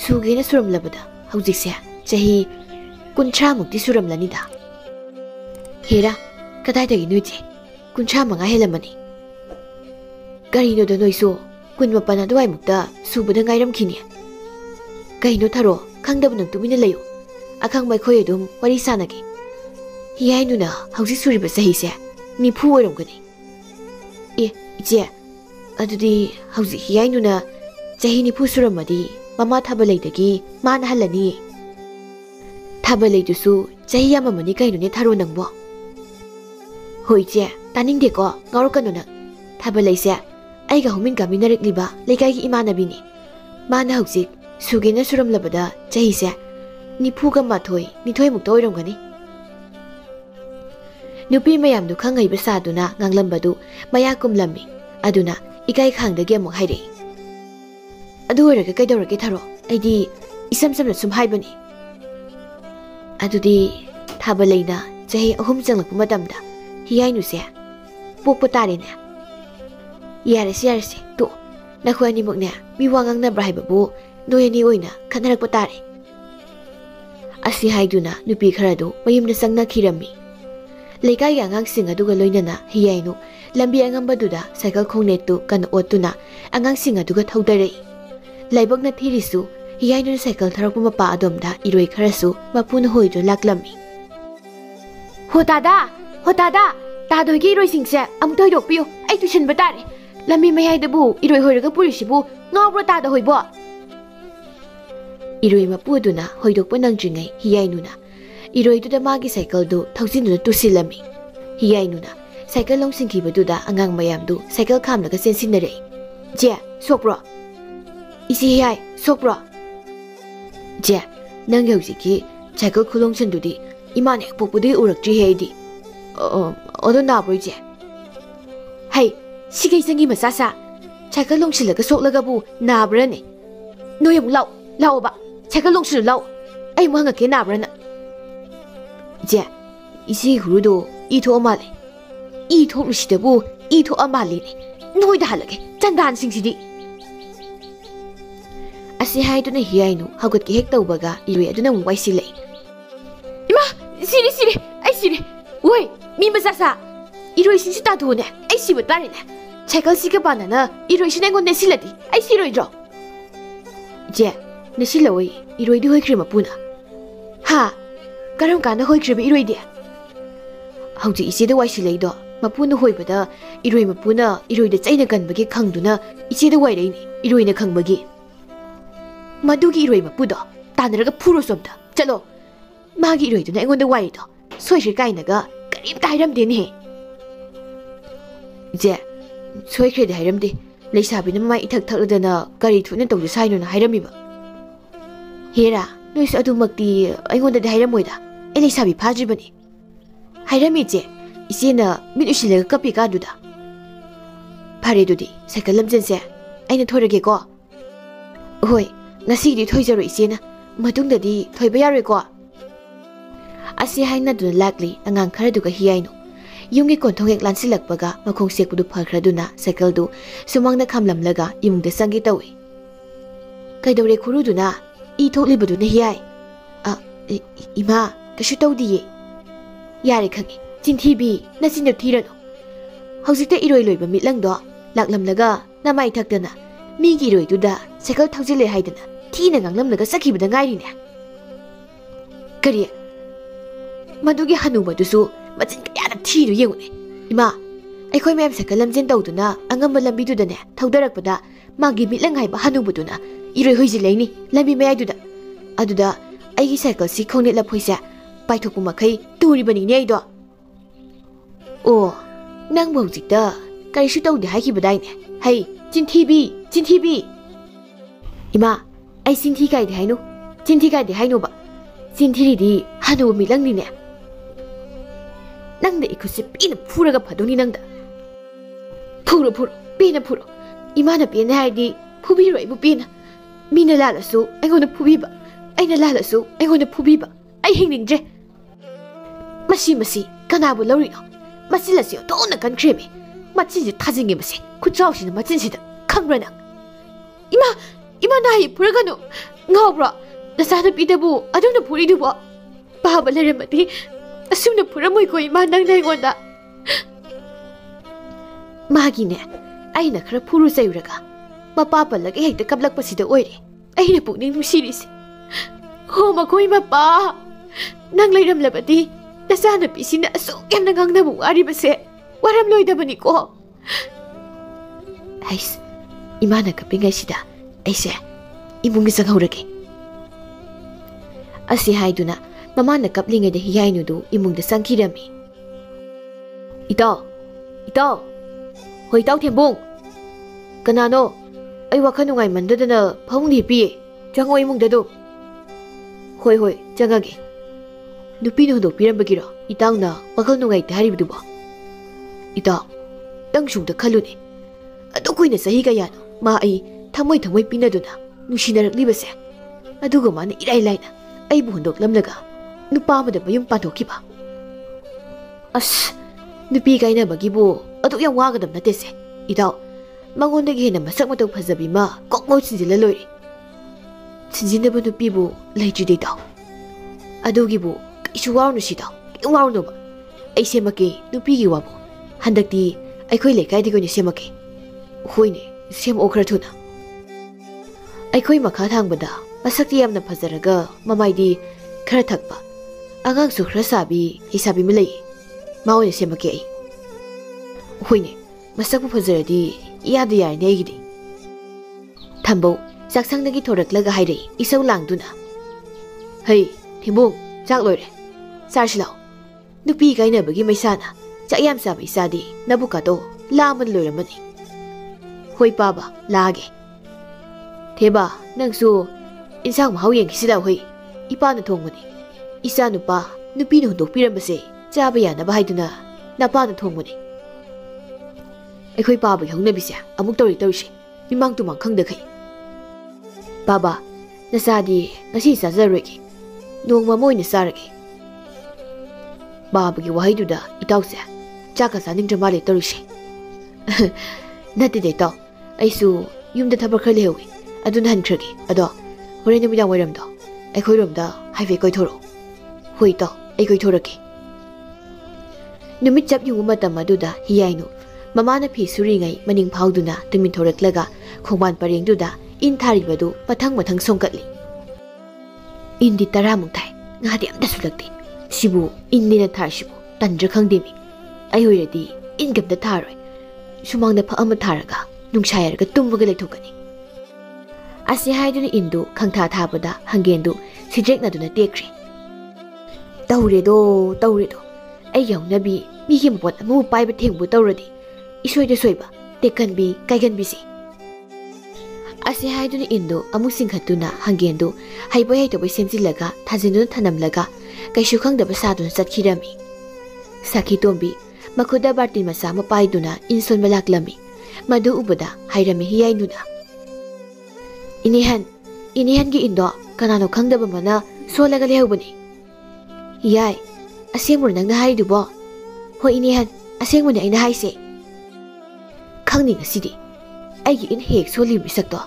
ꯁꯨꯒꯦꯅ ꯁꯨꯔꯝꯂꯕꯗ ꯍꯧꯖꯤꯛꯁꯦ ꯆꯍꯤ 30ꯃꯨꯛꯇꯤ ꯁꯨꯔꯝꯂꯅꯤꯗ ꯍꯦꯔꯥ ꯀꯗꯥꯏꯗꯒꯤꯅꯣ ꯏꯆꯦ 35 ꯍꯦꯜꯂꯝꯃꯅꯤ ꯀꯔꯤꯅꯣꯗ ꯅꯣꯏꯁꯨ 18 ꯑꯗꯨꯋꯥꯏꯃꯨꯛꯇ ꯁꯨꯕꯗ ꯉꯥꯏꯔꯝꯈꯤꯅꯤ ꯀꯩꯅꯣ ꯊꯥꯔꯣ ꯈꯪꯗꯕ ꯅꯪ ꯇꯨꯃꯤꯟꯅ ꯂꯩꯌꯨ ꯑꯈꯪꯕ ꯑꯩꯈꯣꯏ ꯑꯗꯨꯝ ꯋꯥꯔꯤ ꯁꯥꯟꯅꯒꯦ ꯌꯥꯏꯅꯨꯅ ꯍꯧꯖꯤꯛ ꯁꯨꯔꯤꯕ ꯆꯍꯤꯁꯦ 90 ꯑꯣꯏꯔꯝꯒꯅꯤ ꯑꯦ ꯏꯆꯦ ꯑꯗꯨꯗꯤ ꯍꯧꯖꯤꯛ ꯌꯥꯏꯅꯨꯅ ꯆꯍꯤ 90 ꯁꯨꯔꯝꯃꯗꯤ ꯃꯃꯥ ꯊꯥꯕꯂꯩꯗꯒꯤ ꯃꯥꯅ ꯍꯜꯂꯅꯤ ꯊꯥꯕꯂꯩꯗꯨꯁꯨ ꯆꯍꯤ ꯌꯥꯝꯃꯝꯃꯅꯤ ꯀꯩꯅꯣꯅꯦ ꯊꯥꯔꯣ ꯅꯪꯕꯣ ꯍꯣꯏ ꯏꯆꯦ ꯇꯥꯅꯤꯡꯗꯦꯀꯣ ꯉꯥꯎꯔꯛꯀꯅꯨ ꯅꯪ ꯊꯥꯕꯂꯩꯁꯦ ꯑꯩꯒ ꯍꯧꯃꯤꯟ ꯀꯥꯃꯤꯟꯅꯔꯛꯂꯤꯕ ꯂꯩꯀꯥꯏꯒꯤ ꯏꯃꯥꯟꯅꯕꯤꯅꯤ ꯃꯥꯅ ꯍꯧꯖꯤꯛ ꯁꯨꯒꯦꯅ ꯁꯨꯔꯝꯂꯕꯗ ꯆꯍꯤꯁꯦ 91 92ꯃꯨꯛꯇ ꯑꯣꯏꯔꯝꯒꯅꯤ ꯅꯨꯄꯤ ꯃꯌꯥꯝꯗꯨ ꯈꯪꯍꯩꯕ ꯁꯥꯗꯨꯅ ꯉꯥꯡꯂꯝꯕꯗꯨ ꯃꯌꯥ ꯀꯨꯝꯂꯝꯃꯤ ꯑꯗꯨꯅ ꯏꯀꯥꯏ ꯈꯥꯡꯗꯒꯤ ꯑꯃꯨꯛ ꯍꯥꯏꯔꯛꯏ ꯑꯗꯨ ꯑꯣꯏꯔꯒ ꯀꯩꯗꯧꯔꯒꯦ ꯊꯥꯔꯣ ꯑꯩꯗꯤ ꯏꯁꯝ ꯁꯝꯅ ꯁꯨꯝ ꯍꯥꯏꯕꯅꯤ ꯑꯗꯨꯗꯤ ꯊꯥꯕꯂꯩꯅ ꯆꯍꯤ 3 ꯆꯪꯂꯛꯄ ꯃꯇꯝꯗ ꯍꯤꯌꯥꯏꯅꯨꯁꯦ ꯄꯣꯛꯄ ꯇꯥꯔꯦꯅꯦ ꯌꯥꯔꯁꯤ ꯇꯣ ꯅꯈꯣꯏ ꯑꯅꯤꯃꯛꯅꯦ ꯃꯤ ꯋꯥ ꯉꯥꯡꯅꯕ꯭ꯔꯥ ꯍꯥꯏꯕꯕꯨ ꯅꯣꯏ ꯑꯅꯤ ꯑꯣꯏꯅ ꯈꯠꯅꯔꯛꯄ ꯇꯥꯔꯦ ꯑꯁꯤ ꯍꯥꯏꯗꯨꯅ ꯅꯨꯄꯤ ꯈꯔꯗꯨ ꯃꯌꯨꯝꯗ ꯆꯪꯅꯈꯤꯔꯝꯃꯤ ꯂꯩꯀꯥꯏꯒꯤ ꯑꯉꯥꯡꯁꯤꯡ ꯑꯗꯨꯒ ꯂꯣꯏꯅꯅ ꯍꯤꯌꯥꯏꯅꯨ ꯂꯝꯕꯤ ꯑꯉꯝꯕꯗꯨꯗ ꯁꯥꯏꯀꯜ ꯈꯣꯡꯅꯦꯠꯇꯨ ꯀꯟꯅ ꯑꯣꯠꯇꯨꯅ ꯑꯉꯥꯡꯁꯤꯡ ꯑꯗꯨꯒ ꯊꯧꯗꯔꯛꯏ ꯂꯥꯏꯕꯛꯅ ꯊꯤꯔꯤꯁꯨ ꯍꯤꯌꯥꯏꯅꯨꯅ ꯁꯥꯏꯀꯜ ꯊꯧꯔꯛꯄ ꯃꯄꯥ ꯑꯗꯣꯝꯗ ꯏꯔꯣꯏ ꯈꯔꯁꯨ ꯃꯄꯨꯅ ꯍꯣꯏꯗꯨꯅ ꯂꯥꯛꯂꯝꯃꯤ ꯍꯣ ꯇꯥꯗꯥ ꯇꯥꯗꯣꯏꯒꯤ ꯏꯔꯣꯏꯁꯤꯡꯁꯦ ꯑꯃꯨꯛꯇ ꯍꯣꯏꯗꯣꯛꯄꯤꯌꯨ ꯑꯩ ꯇꯨꯁꯤꯟꯕ ꯇꯥꯔꯦ ꯂꯝꯕꯤ ꯃꯌꯥꯏꯗꯕꯨ ꯏꯔꯣꯏ ꯍꯣꯏꯔꯒ ꯄꯨꯔꯤꯁꯤꯕꯨ ꯉꯥꯎꯕ꯭ꯔꯣ ꯇꯥꯗ ꯍꯣꯏꯕꯣ ꯏꯔꯣꯏ ꯃꯄꯨꯗꯨꯅ ꯍꯣꯏꯗꯣꯛꯄ ꯅꯪꯗ꯭ꯔꯤꯉꯩ ꯍꯤꯌꯥꯏꯅꯨꯅ ꯏꯔꯣꯏꯗꯨꯗ ꯃꯥꯒꯤ ꯁꯥꯏꯀꯜꯗꯨ ꯊꯧꯖꯤꯟꯗꯨꯅ ꯇꯨꯁꯤꯜꯂꯝꯃꯤ ꯍꯤꯌꯥꯏꯅꯨꯅ ꯁꯥꯏꯀꯜ ꯂꯣꯡꯁꯤꯟꯈꯤꯕꯗꯨꯗ ꯑꯉꯥꯡ ꯃꯌꯥꯝꯗꯨ ꯁꯥꯏꯀꯜ ꯈꯥꯝꯂꯒ ꯆꯦꯟꯁꯤꯟꯅꯔꯛꯏ ꯖꯦ ꯁꯣꯛꯄ꯭ꯔꯣ ꯏꯆꯦ ꯍꯤꯌꯥꯏ ꯁꯣꯛꯄ꯭ꯔꯣ ꯖꯦ ꯅꯪꯒꯤ ꯍꯧꯖꯤꯛꯀꯤ ꯁꯥꯏꯀꯜ ꯈꯨꯂꯣꯡꯁꯟꯗꯨꯗꯤ ꯏꯃꯥꯅ ꯍꯦꯛ ꯄꯣꯛꯄꯗꯒꯤ ꯎꯔꯛꯇ꯭ꯔꯤꯍꯦ ꯑꯩꯗꯤ ꯑꯗꯣ ꯅꯥꯕ꯭ꯔꯣ ꯏꯆꯦ ꯍꯩ ꯁꯤꯒꯩ ꯆꯪꯒꯤ ꯃꯆꯥ ꯁꯥꯏꯀꯜ ꯂꯣꯡꯁꯤꯜꯂꯒ ꯁꯣꯛꯂꯒꯕꯨ ꯅꯥꯕ꯭ꯔꯅꯦ ꯅꯣꯏ ꯑꯃꯨꯛ ꯂꯥꯛꯑꯣꯕ ꯁꯥꯏꯀꯜ ꯂꯣꯡꯁꯤꯜꯂꯨ ꯂꯥꯛꯑꯣ ꯑꯩ ꯑꯃꯨꯛ ꯍꯪꯉꯛꯀꯦ ꯅꯥꯕ꯭ꯔꯅ ꯏꯆꯦ ꯏꯆꯦ ꯍꯨꯔꯨꯗꯣ ꯏ ꯊꯣꯛꯑ ꯃꯥꯜꯂꯦ ꯏ ꯊꯣꯛꯂꯨꯁꯤꯗꯕꯨ ꯏ ꯊꯣꯛꯑ ꯃꯥꯜꯂꯤꯅꯦ ꯅꯣꯏꯗ ꯍꯜꯂꯒꯦ ꯆꯟꯗꯥꯟꯁꯤꯡꯁꯤꯗꯤ ꯑꯁꯤ ꯍꯥꯏꯗꯨꯅ ꯍꯤꯌꯥꯏꯅꯨ ꯍꯧꯒꯠꯀꯦ ꯍꯦꯛ ꯇꯧꯕꯒ ꯏꯔꯣꯏ ꯑꯗꯨꯅ ꯑꯃꯨꯛ ꯋꯥꯏꯁꯤꯜꯂꯛꯏ ꯏꯃꯥ ꯁꯤꯔꯦ ꯑꯩ ꯁꯤꯔꯦ ꯋꯣꯏ ꯃꯤ ꯃꯆꯥ 이로이신시 따도네 아이 씨부 딸이네 제갈시가 바나나 이로이신 앵건 내실라디 아이 시로이죠 이제 내실라오이 이로이디 호이크리마 뿌나 하 까람 까나 호이크리마 이로이디 하우지 이세도 와이실레이도 마뿌나 호이바다 이로이 마뿌나 이로이다 짜이나 간바기 강두나 이세도 와이레이니 이로이나 강바기 마두기 이로이 마뿌도 따느라가 풀어수없다 짤로 마기 이로이도나 앵건데 와이도 소이실 까이나가 까림다 하이람되니 이제 소이크레디 하이람디 레이사비는 마 이탁 탁르다나 까리 투는 또도 사이노나 하이람이바 헤라 너이스 아두막디 아이곤데디 하이람모이다 에 레이사비 파지바니 하이람이지 이제나 민우실레가 까삐가두다 파레두디 사이클 람전세 아이나 토르게고 호이 나시기 토이저로 이제나 마둥다디 토이바 야르고 아시 하이나두나 락리 안강 카라두가 히야이노 ꯌꯨꯝꯒꯤ ꯀꯣꯟꯊꯣꯡ ꯍꯦꯛ ꯂꯥꯟꯁꯤꯜꯂꯛꯄꯒ ꯃꯈꯣꯡ ꯁꯦꯛꯄꯗꯨ ꯐꯈ꯭ꯔꯗꯨꯅ ꯁꯥꯏꯀꯜꯗꯨ ꯁꯨꯃꯥꯡꯗ ꯈꯥꯝꯂꯝꯂꯒ ꯏꯃꯨꯡꯗ ꯆꯪꯒꯦ ꯇꯧꯏ ꯀꯩꯗꯧꯔꯦ ꯈꯨꯔꯨꯗꯨꯅ ꯏ ꯊꯣꯛꯂꯤꯕꯗꯨꯅ ꯍꯤꯌꯥꯏ ꯏꯃꯥ ꯀꯩꯁꯨ ꯇꯧꯗꯤꯌꯦ ꯌꯥꯔꯦ ꯈꯪꯉꯦ ꯆꯤꯟꯊꯤꯕꯤ ꯅꯆꯤꯟꯗꯣ ꯊꯤꯔꯅꯨ ꯍꯧꯖꯤꯛꯇ ꯏꯔꯣꯏ ꯂꯣꯏꯕ ꯃꯤꯠꯂꯪꯗꯣ ꯂꯥꯛꯂꯝꯂꯒ ꯅꯃꯥꯏ ꯊꯛꯇꯅ ꯃꯤꯒꯤ ꯏꯔꯣꯏꯗꯨꯗ ꯁꯥꯏꯀꯜ ꯊꯧꯖꯤꯜꯂꯦ ꯍꯥꯏꯗꯅ ꯊꯤꯅ ꯉꯥꯡꯂꯝꯂꯒ ꯆꯠꯈꯤꯕꯗ ꯉꯥꯏꯔꯤꯅꯦ ꯀꯔꯤ ꯃꯗꯨꯒꯤ ꯍꯅꯨꯕꯗꯨꯁꯨ ꯃꯆꯤꯟ ꯀꯌꯥꯅ ꯊꯤꯔꯨ ꯌꯦꯡꯉꯨꯅꯦ ꯏꯃꯥ ꯑꯩꯈꯣꯏ ꯃꯌꯥꯝ ꯁꯥꯏꯀꯜ ꯂꯝꯖꯦꯟ ꯇꯧꯗꯨꯅ ꯑꯉꯝꯕ ꯂꯝꯕꯤꯗꯨꯗꯅꯦ ꯊꯧꯗꯔꯛꯄꯗ ꯃꯥꯒꯤ ꯃꯤꯠꯂꯪ ꯍꯥꯏꯕ ꯍꯅꯨꯕꯗꯨꯅ ꯏꯔꯣꯏ ꯍꯣꯏꯖꯤꯜꯂꯛꯏꯅꯤ ꯂꯝꯕꯤ ꯃꯌꯥꯏꯗꯨꯗ ꯑꯗꯨꯗ ꯑꯩꯒꯤ ꯁꯥꯏꯀꯜꯁꯤ ꯈꯣꯡꯅꯦꯠ ꯂꯐꯣꯏꯁꯦ ꯄꯥꯏꯊꯣꯛꯄ ꯃꯈꯩ ꯇꯨꯔꯤꯕꯅꯤꯅꯦ ꯑꯩꯗꯣ ꯑꯣ ꯅꯪꯕꯨ ꯍꯧꯖꯤꯛꯇ ꯀꯔꯤꯁꯨ ꯇꯧꯗꯦ ꯍꯥꯏꯈꯤꯕꯗꯥꯏꯅꯦ ꯍꯩ ꯆꯤꯟꯊꯤꯕꯤ ꯏꯃꯥ ꯑꯩ ꯆꯤꯟꯊꯤ ꯀꯥꯏꯗꯦ ꯍꯥꯏꯅꯣ ꯆꯤꯟꯊꯤ ꯀꯥꯏꯗꯦ ꯍꯥꯏꯅꯣꯕ ꯆꯤꯟꯊꯤꯔꯤꯗꯤ ꯍꯅꯨꯕ ꯃꯤꯠꯂꯪꯅꯤꯅꯦ ꯅꯪꯗ 이ꯈꯨꯠꯁꯦ ꯄꯦꯅ ꯐꯨꯔꯒ ꯐꯗꯧꯅꯤ ꯅꯪꯗ ꯐꯨꯔꯣ ꯄꯦꯅ ꯐꯨꯔꯣ 이마ꯅ ꯄꯦꯅ ꯍꯥꯏꯔꯗꯤ ꯐꯨꯕꯤꯔꯣ ꯑꯩꯕꯨ ꯄꯦꯅ ꯃꯤꯅ ꯂꯥꯜꯂꯁꯨ ꯑꯩꯉꯣꯟꯗ ꯐꯨꯕꯤꯕ ꯑꯩꯅ ꯂꯥꯜꯂꯁꯨ ꯑꯩꯉꯣꯟꯗ ꯐꯨꯕꯤꯕ ꯑꯩ ꯍꯤꯡꯅꯤꯡꯗ꯭ꯔꯦ ꯃꯁꯤ ꯀꯅꯥꯕꯨ ꯂꯧꯔꯤꯅꯣ ꯃꯆꯤꯟ ꯑꯁꯤ ꯑꯣꯟꯊꯣꯛꯅ ꯀꯟꯈ꯭ꯔꯦꯃꯤ ꯃꯆꯤꯟꯁꯤ ꯊꯥꯖꯤꯟꯒꯦ ꯃꯁꯤ ꯈꯨꯠꯆꯥꯎꯁꯤꯅ ꯃꯆꯤꯟꯁꯤꯗ ꯈꯪꯕ꯭ꯔꯥ ꯅꯪ ima nahi puraganu ngawbra nasana pidabu aduna puridubo baba leramati asumna puramoi ko ima nang naigonda magine aina khara puru sayuraga mapa palag hekta kablak pasida oire aina pukning nusirisi ho makoi mapa nang lairam labati nasana pisina asuk yamna ngangnabu ari base waram loidabani ko ais imana kapingai sida aise imungi sanghurage asi haiduna mamana kaplingai de hiyainu du imungda sangkirami itaw hoi taw thembong kanano ai wakhan nungai mandadana phongni pi jango imungda du hoi jangage nupi no do pirambagiro itawna wakhal nungai taribdu ba itaw tang sungda khalune adu koina sahi ga yano ma ai thamoi pinaduna nushinarakliba se aduga mana irai laina ai bu hondok lamlaga nupa amada mayum pathokiba as nupi gaina bagibo adu yam wagadam nate se itaw mangondagi hena masak matau phajabi ma kokmo chinjila loire chinjinaba nupi bu laiji de taw adugi bu isu warnu sida warnu ba ai semake nupi gi wabo handakti aikhoi lekai di koine semake hoine sem okhra thuna aikhoi makha thangbada masakti yamna phajaraga mamaidi khara thakpa agang su khra sabi hisabi milai maone semake ai hoine masak phajaradi yadi yar ne gidi thambo saksangdagi thoraklaga haire isau langduna hei thimbung chak loire sarsilao nupi gaina bagi maisana chayam sabai sadi nabukato laman loiramani hoi baba lage theba nangsu insang mahau yeng sida hoi ipa na thongmani isa nupa nupi no dok pirambase chaba yana ba haiduna napa na thongmani aikhoi baba hongna bise amuk tori mimang tumang khangda khai baba nasadi ngasi sajarweki nongma moina sarage baba gi wahaiduda itawse chaka saning jamale torise nati de taw aisu yumda thabak khale hewi adun hankragi ado horen numida wairamda aikhoi romda highway koi thoro hoi taw ai koi thoraki numit chap yungu matam aduda hiyainu mamana phi suri ngai maning phauduna tumin thoraklaga khongban parengduda in tharibadu mathang songkatli indi taramung thai ngadi amda sulakti sibu innina tharsibu tandra khangdemi ai hoiradi ingamda tharoi sumangda pha ama tharaga nungshayarga tumbaga leithokani asi haiduna indu khangtha thabada hangendu sidrekna duna tekri tauredo ai yaungnabi migi mapot amu paiba thengbu tauradi isoida soiba tekanbi kaiganbi si asi haiduna indu amu singkhatuna hangendu haibai haitobai semjilaga thajinuna thanamlaga kaishu khangdaba saduna chatkirami sakhi tombi makuda bartin masa ma paiduna inson malaklami madu ubada hairami hiyainuna inihan gi indo kanano khangdaba mana solaga lehubani hiyai asengmur nangna haidubo ho inihan asengmuni aina haise khangni ngasidi aigi in hek soli bisakto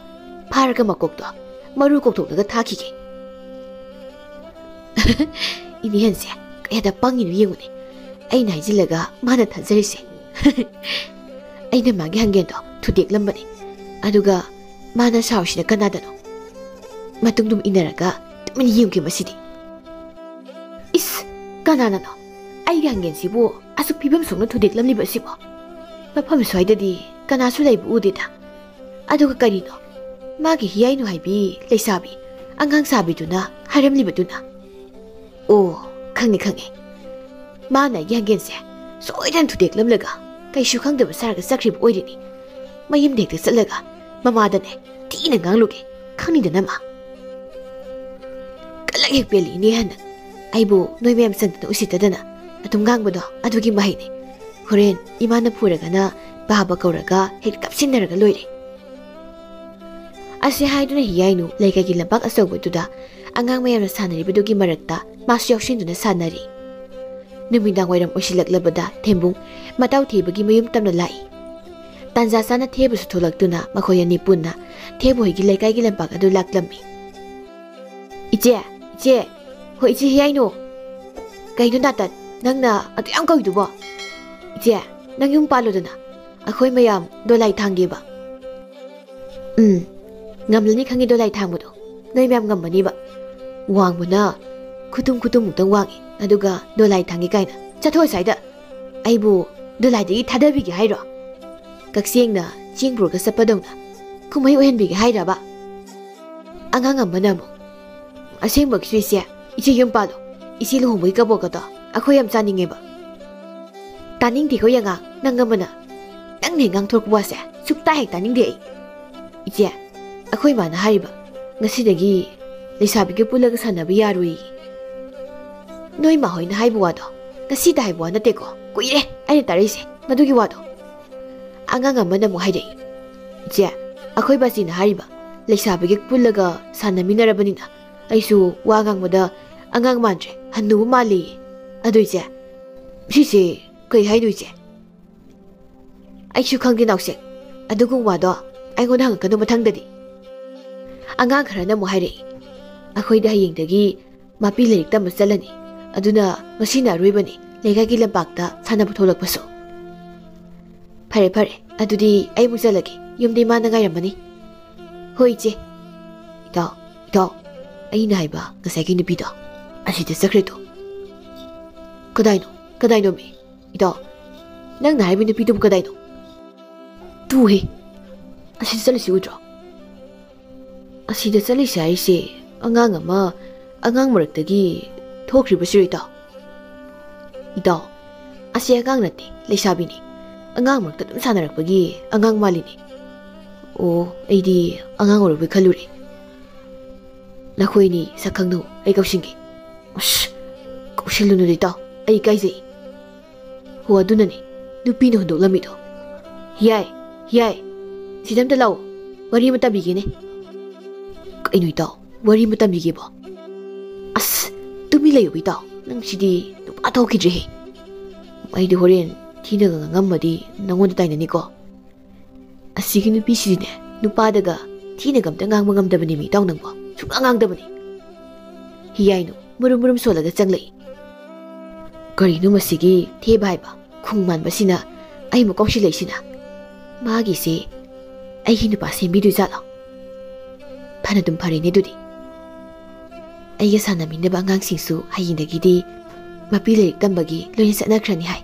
pharaga makokto maru kokthokdaga thakige inihan se kayada pangin yenguni aina haijilaga mana thajarise aina magi hangendo thudek lambani aduga mana sawsina kanadano matungdum inaraga tumin yemke masidi is kananano ai hangen sibu asuk pibam songna thudek lamli basibo mafam soidadi kanasu laibu udida aduga karino magi hiyainu haibi leisabi angang sabi duna haramli baduna o khangni mana yangense soidan thudek lamlaga kaishu khangdaba sarga sakrib oirini mayim dekte salaga mamadane tina ngangluge khangni danama kalage peli ni hana aibu noi mem santana usitadana atum gangbodo adugi mahine horen imana puragana baba kauraga hek kapsinaraga loire asi haiduna hiyainu leikagi lambak asogbududa angang mayamna sanaribadugi marakta masu yaksinduna sanari numidang wairam usilaklabada thembung matau thibagi mayum tamna lai Tanza sana Tebu su tholaktuna makhoi ani punna Tebu hoigi lekai gi lampak adu laklammi. Iche, hoi iche hiyai no. Kaino natan nangna atu yam kaudu ba. Iche, nang yum palodana. Akhoi mayam dolai thangge ba. Ngamlani khangi dolai thangbudo. Noi mayam ngambani ba. Wangbuna kutum mutang wangi aduga dolai thangi kaina. Chathoi saida. Aibu dolai dagi thadabigi hairo. Kaksiengna chingbur ka sapadongna. Kumai ohenbigi haira ba. Angang ambana mo. Asengba kisuise iche yum palo. Isi luhongbai ka bokata. Akhoi yam chaninge ba. Taning di ko yanga nangamana. Nang ne ngang thok wase sukta hek taning de. Iche akhoi mana hariba. Ngasidagi Lisabi ke pulaga sanabi yarui. Noi ma hoina haibu wado. Ngasi da haibu wana teko. Kuire aina tarise madugi wado. Angang amana mo haidai. Je akhoi basi na hariba. Lisabi ke pulaga sanami narabanina. Aisu wangang mada angang mantre hannu mali. Adoi je. Sise kai haidu je. Aisu khangdi nausek. Adugung wado. Aingon hang kanu mathangdadi. Angang kharana mo haidai. Akhoi da hayengdagi mapi lerik tam masalani aduna masina ruibani legagi lampakta sanab tholakpaso phare adudi ai mujalagi yumdi mana ngairamani hoi che ito ai na haiba ngasagi nupi do aside sakreto kadaino me ito nang na haibi nupi dum kadaino tu he aside salisi udro aside salisi aise Angang ama angang maraktagi thokribasu ita. Ita asi angang nati lesabi ni. Angang marakta dum sanarakpagi angang mali ni. O aidi angang orobi khalure. Nakhoi ni sakhangno ai kausingi. Kausilunu ita ai kaizei. Ho aduna ni nupi no hondolami do. Hiyai sidamta law wari mata bigine. Kaino ita Wari mutam bigi bo. As, tumi layo bitaw. Nang sidi nupataw kidri. Ay di horin, tinaga ngamadi nangonda tayo na niko. Asigi nupi sidi ne, nupadaga tinagamta ngang mangamdaba ni mitaw nang bo. Sukangang ni. Hiyay no, murum solaga changlay. Karino masigi tebay ba, kung man ba sina, ay mukaw silay sina. Magi si, ay hinupasin bidu zala. Panadum pa rin dudi. Aiga sanaminaba angangsingsu hayindagidi mapilerik tambagi loyan sanakhrani hai.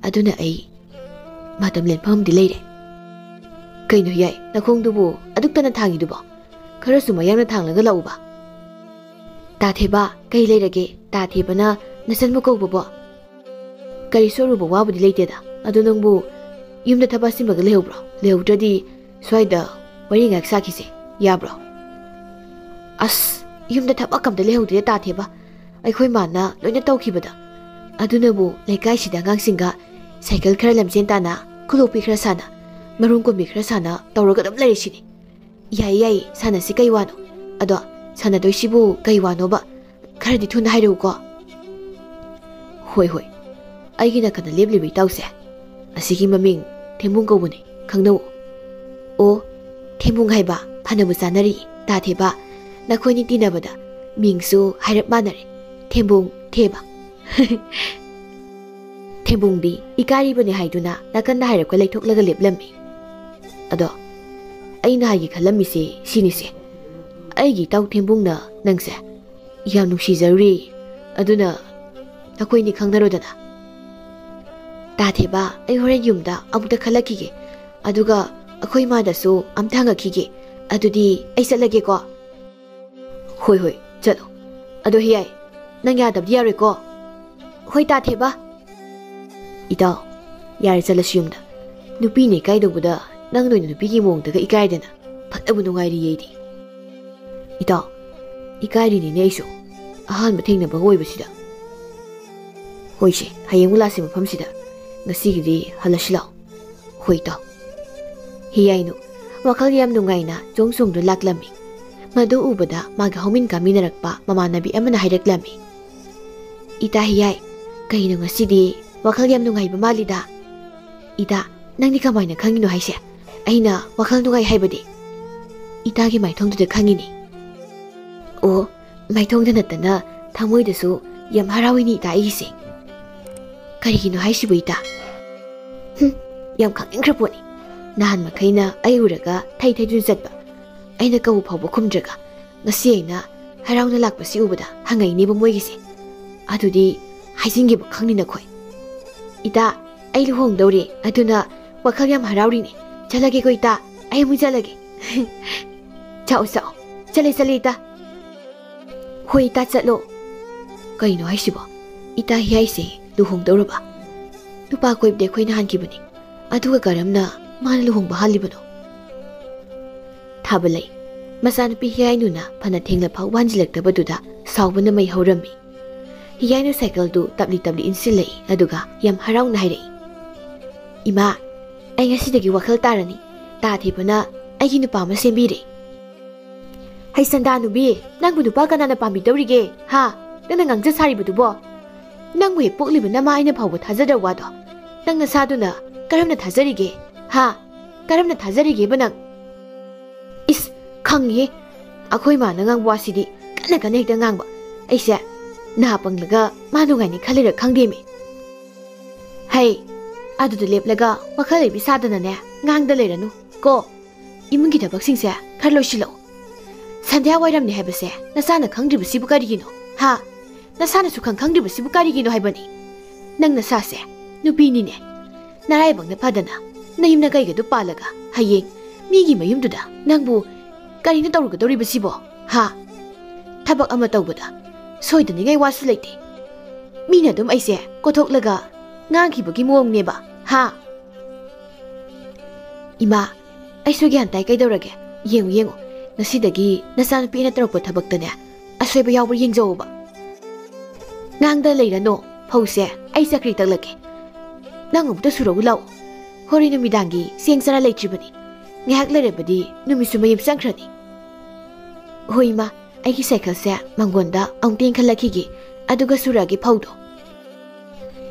Aduna ai matam lenpham di leire. Kaino yai nakhongdubu aduktana thangiduba. Kharasu mayamna thanglaga lauba. Tatheba kai leirage tathebana nasanmu kawbabo. Kari soruba wabudi leiteda. Adu nangbu yumda thabasimbaga lehobro. Lehobdradi swaida wari ngak sakise yabro. As yumda thaba kamda lehudre tatheba aikhoi mana loina tawkhibada adunabu lekai sida ngangsinga cycle khara lamjen tana kulopi khara sana marung ko mi khara sana tawraga dam larisini yai sana si kai wano ado sana doi sibu kai wano ba khara di thun hairu ko hoi aigina kana leblibi tawse asigi maming thembung ko bune khangno o thembung haiba phanabu sanari tatheba Nakhoni tinabada mingsu hairap manare thembung theba thembung bi ikari bani haiduna nakanda hairap ka leithoklaga leplammi ado aina hagi khalami se sinise aigi taw thembung na nangse yam nusi zaruri aduna nakhoni khangnarodana ta theba ai horen yumda amuta khalakige aduga akhoi ma da su amthanga khige adudi ai salage ko Hoi chalo. Ado hiyay nang yadab diyari ko. Hoi tatheba. Itaw yari salasiyumda. Nupi ni kaidobuda nang noy nupi ki mong daga ikaidena. Patabu nungairi yedi. Itaw ikairi ni neiso. Ahan mating na bagoy basida. Hoi si hayang wala si mapamsida. Ngasigidi halasilaw. Hoi taw. Hiyay no. Wakal yam nungay na jongsong do laklami. Madu ubada maga homin kami narakpa mamanabi amana haireklami. Ita hiyay, kaino ngasidi wakal yam nungay bamalida. Ita ꯅꯪꯗꯤ ꯀꯃꯥꯏꯅ ꯈꯪꯉꯤꯅꯣ ꯍꯥꯏꯁꯦ? ꯑꯩꯅ ꯋꯥꯈꯜ ꯅꯨꯡꯉꯥꯏ ꯍꯥꯏꯕꯗꯤ ꯏꯇꯥꯒꯤ ꯃꯥꯏꯊꯣꯡꯗꯨꯗ ꯈꯪꯉꯤꯅꯤ. ꯑꯣ, ꯃꯥꯏꯊꯣꯡꯗ ꯅꯠꯇꯅ ꯊꯃꯣꯏꯗꯁꯨ ꯌꯥꯝ ꯍꯔꯥꯎꯏꯅꯤ ꯏꯇꯥ ꯑꯩꯒꯤꯁꯦ. ꯀꯔꯤꯒꯤꯅꯣ ꯍꯥꯏꯁꯤꯕꯨ ꯏꯇꯥ? ꯌꯥꯝ ꯈꯪꯅꯤꯡꯈ꯭ꯔ ꯄꯣꯠꯅꯤ. ꯅꯍꯥꯟ ꯃꯈꯩꯅ ꯑꯩ ꯎꯔꯒ ꯊꯩ ꯊꯩꯗꯨꯅ ꯆꯠꯄ, ꯑꯩꯅ ꯀꯧꯕ ꯐꯥꯎꯕ ꯈꯨꯝꯗ꯭ꯔꯒ ꯉꯁꯤ ꯑꯩꯅ ꯍꯔꯥꯎꯅ ꯂꯥꯛꯄꯁꯤ ꯎꯕꯗ ꯍꯪꯉꯛꯏꯅꯦꯕ ꯃꯣꯏꯒꯤꯁꯦ. ꯑꯗꯨꯗꯤ ꯍꯥꯏꯖꯤꯟꯒꯦꯕ ꯈꯪꯅꯤ ꯅꯈꯣꯏ. ꯏꯇꯥ, ꯑꯩ ꯂꯨꯍꯣꯡꯗꯧꯔꯦ, ꯑꯗꯨꯅ ꯋꯥꯈꯜ ꯌꯥꯝ ꯍꯔꯥꯎꯔꯤꯅꯦ. ꯆꯠꯂꯒꯦꯀꯣ ꯏꯇꯥ, ꯑꯩ ꯑꯃꯨꯛ ꯆꯠꯂꯒꯦ. ꯆꯥꯎ ꯆꯥꯎ. ꯆꯠꯂꯦ ꯏꯇꯥ. ꯍꯣꯏ ꯏꯇꯥ ꯆꯠꯂꯣ. ꯀꯩꯅꯣ ꯍꯥꯏꯁꯤꯕꯣ? ꯏꯇꯥ ꯍꯤꯌꯥꯏꯁꯦ ꯂꯨꯍꯣꯡꯗꯧꯔꯕ? ꯅꯨꯄꯥ ꯀꯣꯏꯕꯗꯤ ꯑꯩꯈꯣꯏꯅ ꯍꯥꯟꯈꯤꯕꯅꯤ, ꯑꯗꯨꯒ ꯀꯔꯝꯅ ꯃꯥꯅ ꯂꯨꯍꯣꯡꯕ ꯍꯥꯜꯂꯤꯕꯅꯣ? ꯊꯥꯕꯂꯩ ꯃꯆꯥꯅꯨꯄꯤ ꯍꯤꯌꯥꯏꯅꯨꯅ ꯐꯅ ꯊꯦꯡꯂꯐꯥꯎ ꯍꯟꯖꯤꯜꯂꯛꯇꯕꯗꯨꯗ ꯁꯥꯎꯕꯅ ꯃꯩ ꯍꯧꯔꯝꯃꯤ. ꯍꯤꯌꯥꯏꯅꯨ ꯁꯥꯏꯀꯜꯗꯨ ꯇꯞꯂꯤ ꯇꯞꯂꯤ ꯏꯟꯁꯤꯜꯂꯛꯏ, ꯑꯗꯨꯒ ꯌꯥꯝ ꯍꯔꯥꯎꯅ ꯍꯥꯏꯔꯛꯏ. ꯏꯃꯥ, ꯑꯩ ꯉꯁꯤꯗꯒꯤ ꯋꯥꯈꯜ ꯇꯥꯔꯅꯤ. ꯇꯥ ꯊꯦꯕꯅ ꯑꯩꯒꯤ ꯅꯨꯄꯥ ꯑꯃ ꯁꯦꯝꯕꯤꯔꯦ. ꯍꯩ ꯁꯟꯗꯥꯅꯨꯕꯤ, ꯅꯪꯕꯨ ꯅꯨꯄꯥ ꯀꯅꯥꯅ ꯄꯥꯝꯕꯤꯗꯧꯔꯤꯒꯦ? ꯍꯥ? ꯅꯪꯅ ꯉꯥꯡꯖ ꯁꯥꯔꯤꯕꯗꯨꯕꯣ? ꯅꯪꯕꯨ ꯍꯦꯛ ꯄꯣꯛꯂꯤꯕ ꯅꯃꯥ ꯑꯩꯅ ꯐꯥꯎꯕ ꯊꯥꯖꯗꯕ ꯋꯥꯗꯣ ꯅꯪ ꯅꯁꯥꯗꯨꯅ ꯀꯔꯝꯅ ꯊꯥꯖꯔꯤꯒꯦ? ꯍꯥ? ꯀꯔꯝꯅ ꯊꯥꯖꯔꯤꯒꯦꯕ ꯅꯪ? 이스 ꯈꯪꯉꯦ. ꯑꯩꯈꯣꯏ ꯃꯥꯅ ꯉꯥꯡꯕ ꯋꯥꯁꯤꯗꯤ ꯀꯟꯅ ꯀꯟꯅ ꯍꯦꯛꯇ ꯉꯥꯡꯕ. ꯑꯩꯁꯦ ꯅꯍꯥ ꯄꯪꯂꯒ ꯃꯥ ꯅꯨꯡꯉꯥꯏꯅꯤ ꯈꯜꯂꯤꯔ ꯈꯪꯗꯦꯃꯤ. ꯍꯩ, ꯑꯗꯨꯗ ꯂꯦꯞꯂꯒ ꯋꯥꯈꯜ ꯂꯩꯕꯤ ꯁꯥꯗꯅꯅꯦ ꯉꯥꯡꯗ ꯂꯩꯔꯅꯨ ꯀꯣ. 이문기ꯊꯕꯛꯁꯤꯡꯁꯦ ꯈꯔ ꯂꯣꯏꯁꯤꯜꯂꯛꯎ. ꯁꯟꯙ꯭ꯌꯥ ꯋꯥꯏꯔꯝꯅꯤ ꯍꯥꯏꯕꯁꯦ ꯅꯁꯥꯅ ꯈꯪꯗ꯭ꯔꯤꯕꯁꯤꯕꯨ ꯀꯔꯤꯒꯤꯅꯣ? ꯍꯥ? ꯅꯁꯥꯅ ꯁꯨꯈꯪ ꯈꯪꯗ꯭ꯔꯤꯕꯁꯤꯕꯨ ꯀꯔꯤꯒꯤꯅꯣ ꯍꯥꯏꯕꯅꯤ? ꯅꯪ ꯅꯁꯥꯁꯦ ꯅꯨꯄꯤꯅꯤꯅꯦ. ꯅꯔꯥꯏꯕꯛꯅ ꯐꯗꯅ ꯅꯌꯨꯝꯅ ꯀꯩꯒꯗꯨ ꯄꯥꯜꯂꯒ ꯍꯌꯦꯡ ꯃꯤꯒꯤ ꯃꯌꯨꯝꯗꯨꯗ ꯅꯪꯕꯨ ꯀꯔꯤꯅ ꯇꯧꯔꯨꯒꯗꯧꯔꯤꯕꯁꯤꯕꯣ? ꯍꯥ? ꯊꯕꯛ ꯑꯃ ꯇꯧꯕꯗ ꯁꯣꯏꯗꯅꯤꯡꯉꯥꯏ ꯋꯥꯁꯨ ꯂꯩꯇꯦ. ꯃꯤꯅ ꯑꯗꯨꯝ ꯑꯩꯁꯦ ꯀꯣꯊꯣꯛꯂꯒ ꯉꯥꯡꯈꯤꯕꯒꯤ ꯃꯑꯣꯡꯅꯦꯕ. ꯍꯥ? 이마, ꯑꯩꯁꯨ ꯒ꯭ꯌꯥꯟ ꯇꯥꯏ. ꯀꯩꯗꯧꯔꯒꯦ? ꯌꯦꯡꯉꯨ ꯉꯁꯤꯗꯒꯤ ꯅꯆꯥꯅꯨꯄꯤꯅ ꯇꯧꯔꯛꯄ ꯊꯕꯛꯇꯅꯦ ꯑꯁꯣꯏꯕ ꯌꯥꯎꯕ꯭ꯔꯥ ꯌꯦꯡꯖꯧꯕ. ꯉꯥꯡꯗ ꯂꯩꯔꯅꯣ. ꯐꯧꯁꯦ ꯑꯩ ꯆꯀ꯭ꯔꯤ ꯇꯛꯂꯛꯀꯦ. ꯅꯪ ꯑꯃꯨꯛꯇ ꯁꯨꯔꯛꯎ ꯂꯥꯛꯑꯣ. ꯍꯣꯔꯦꯟ ꯅꯨꯃꯤꯗꯥꯡꯒꯤ ꯆꯦꯡ ꯆꯔꯥ ꯂꯩꯇ꯭ꯔꯤꯕꯅꯤ. ꯉꯥꯏꯍꯥꯛ ꯂꯩꯔꯕꯗꯤ ꯅꯨꯃꯤꯠꯁꯨ ꯃꯌꯨꯝ ꯆꯪꯈ꯭ꯔꯅꯤ. ꯍꯣꯏ ꯏꯃꯥ, ꯑꯩꯒꯤ ꯁꯥꯏꯀꯜꯁꯦ ꯃꯥꯡꯒꯣꯟꯗ ꯑꯃꯨꯛꯇ ꯏꯟꯈꯠꯂꯛꯈꯤꯒꯦ, ꯑꯗꯨꯒ ꯁꯨꯔꯛꯑꯒꯦ ꯐꯧꯗꯣ.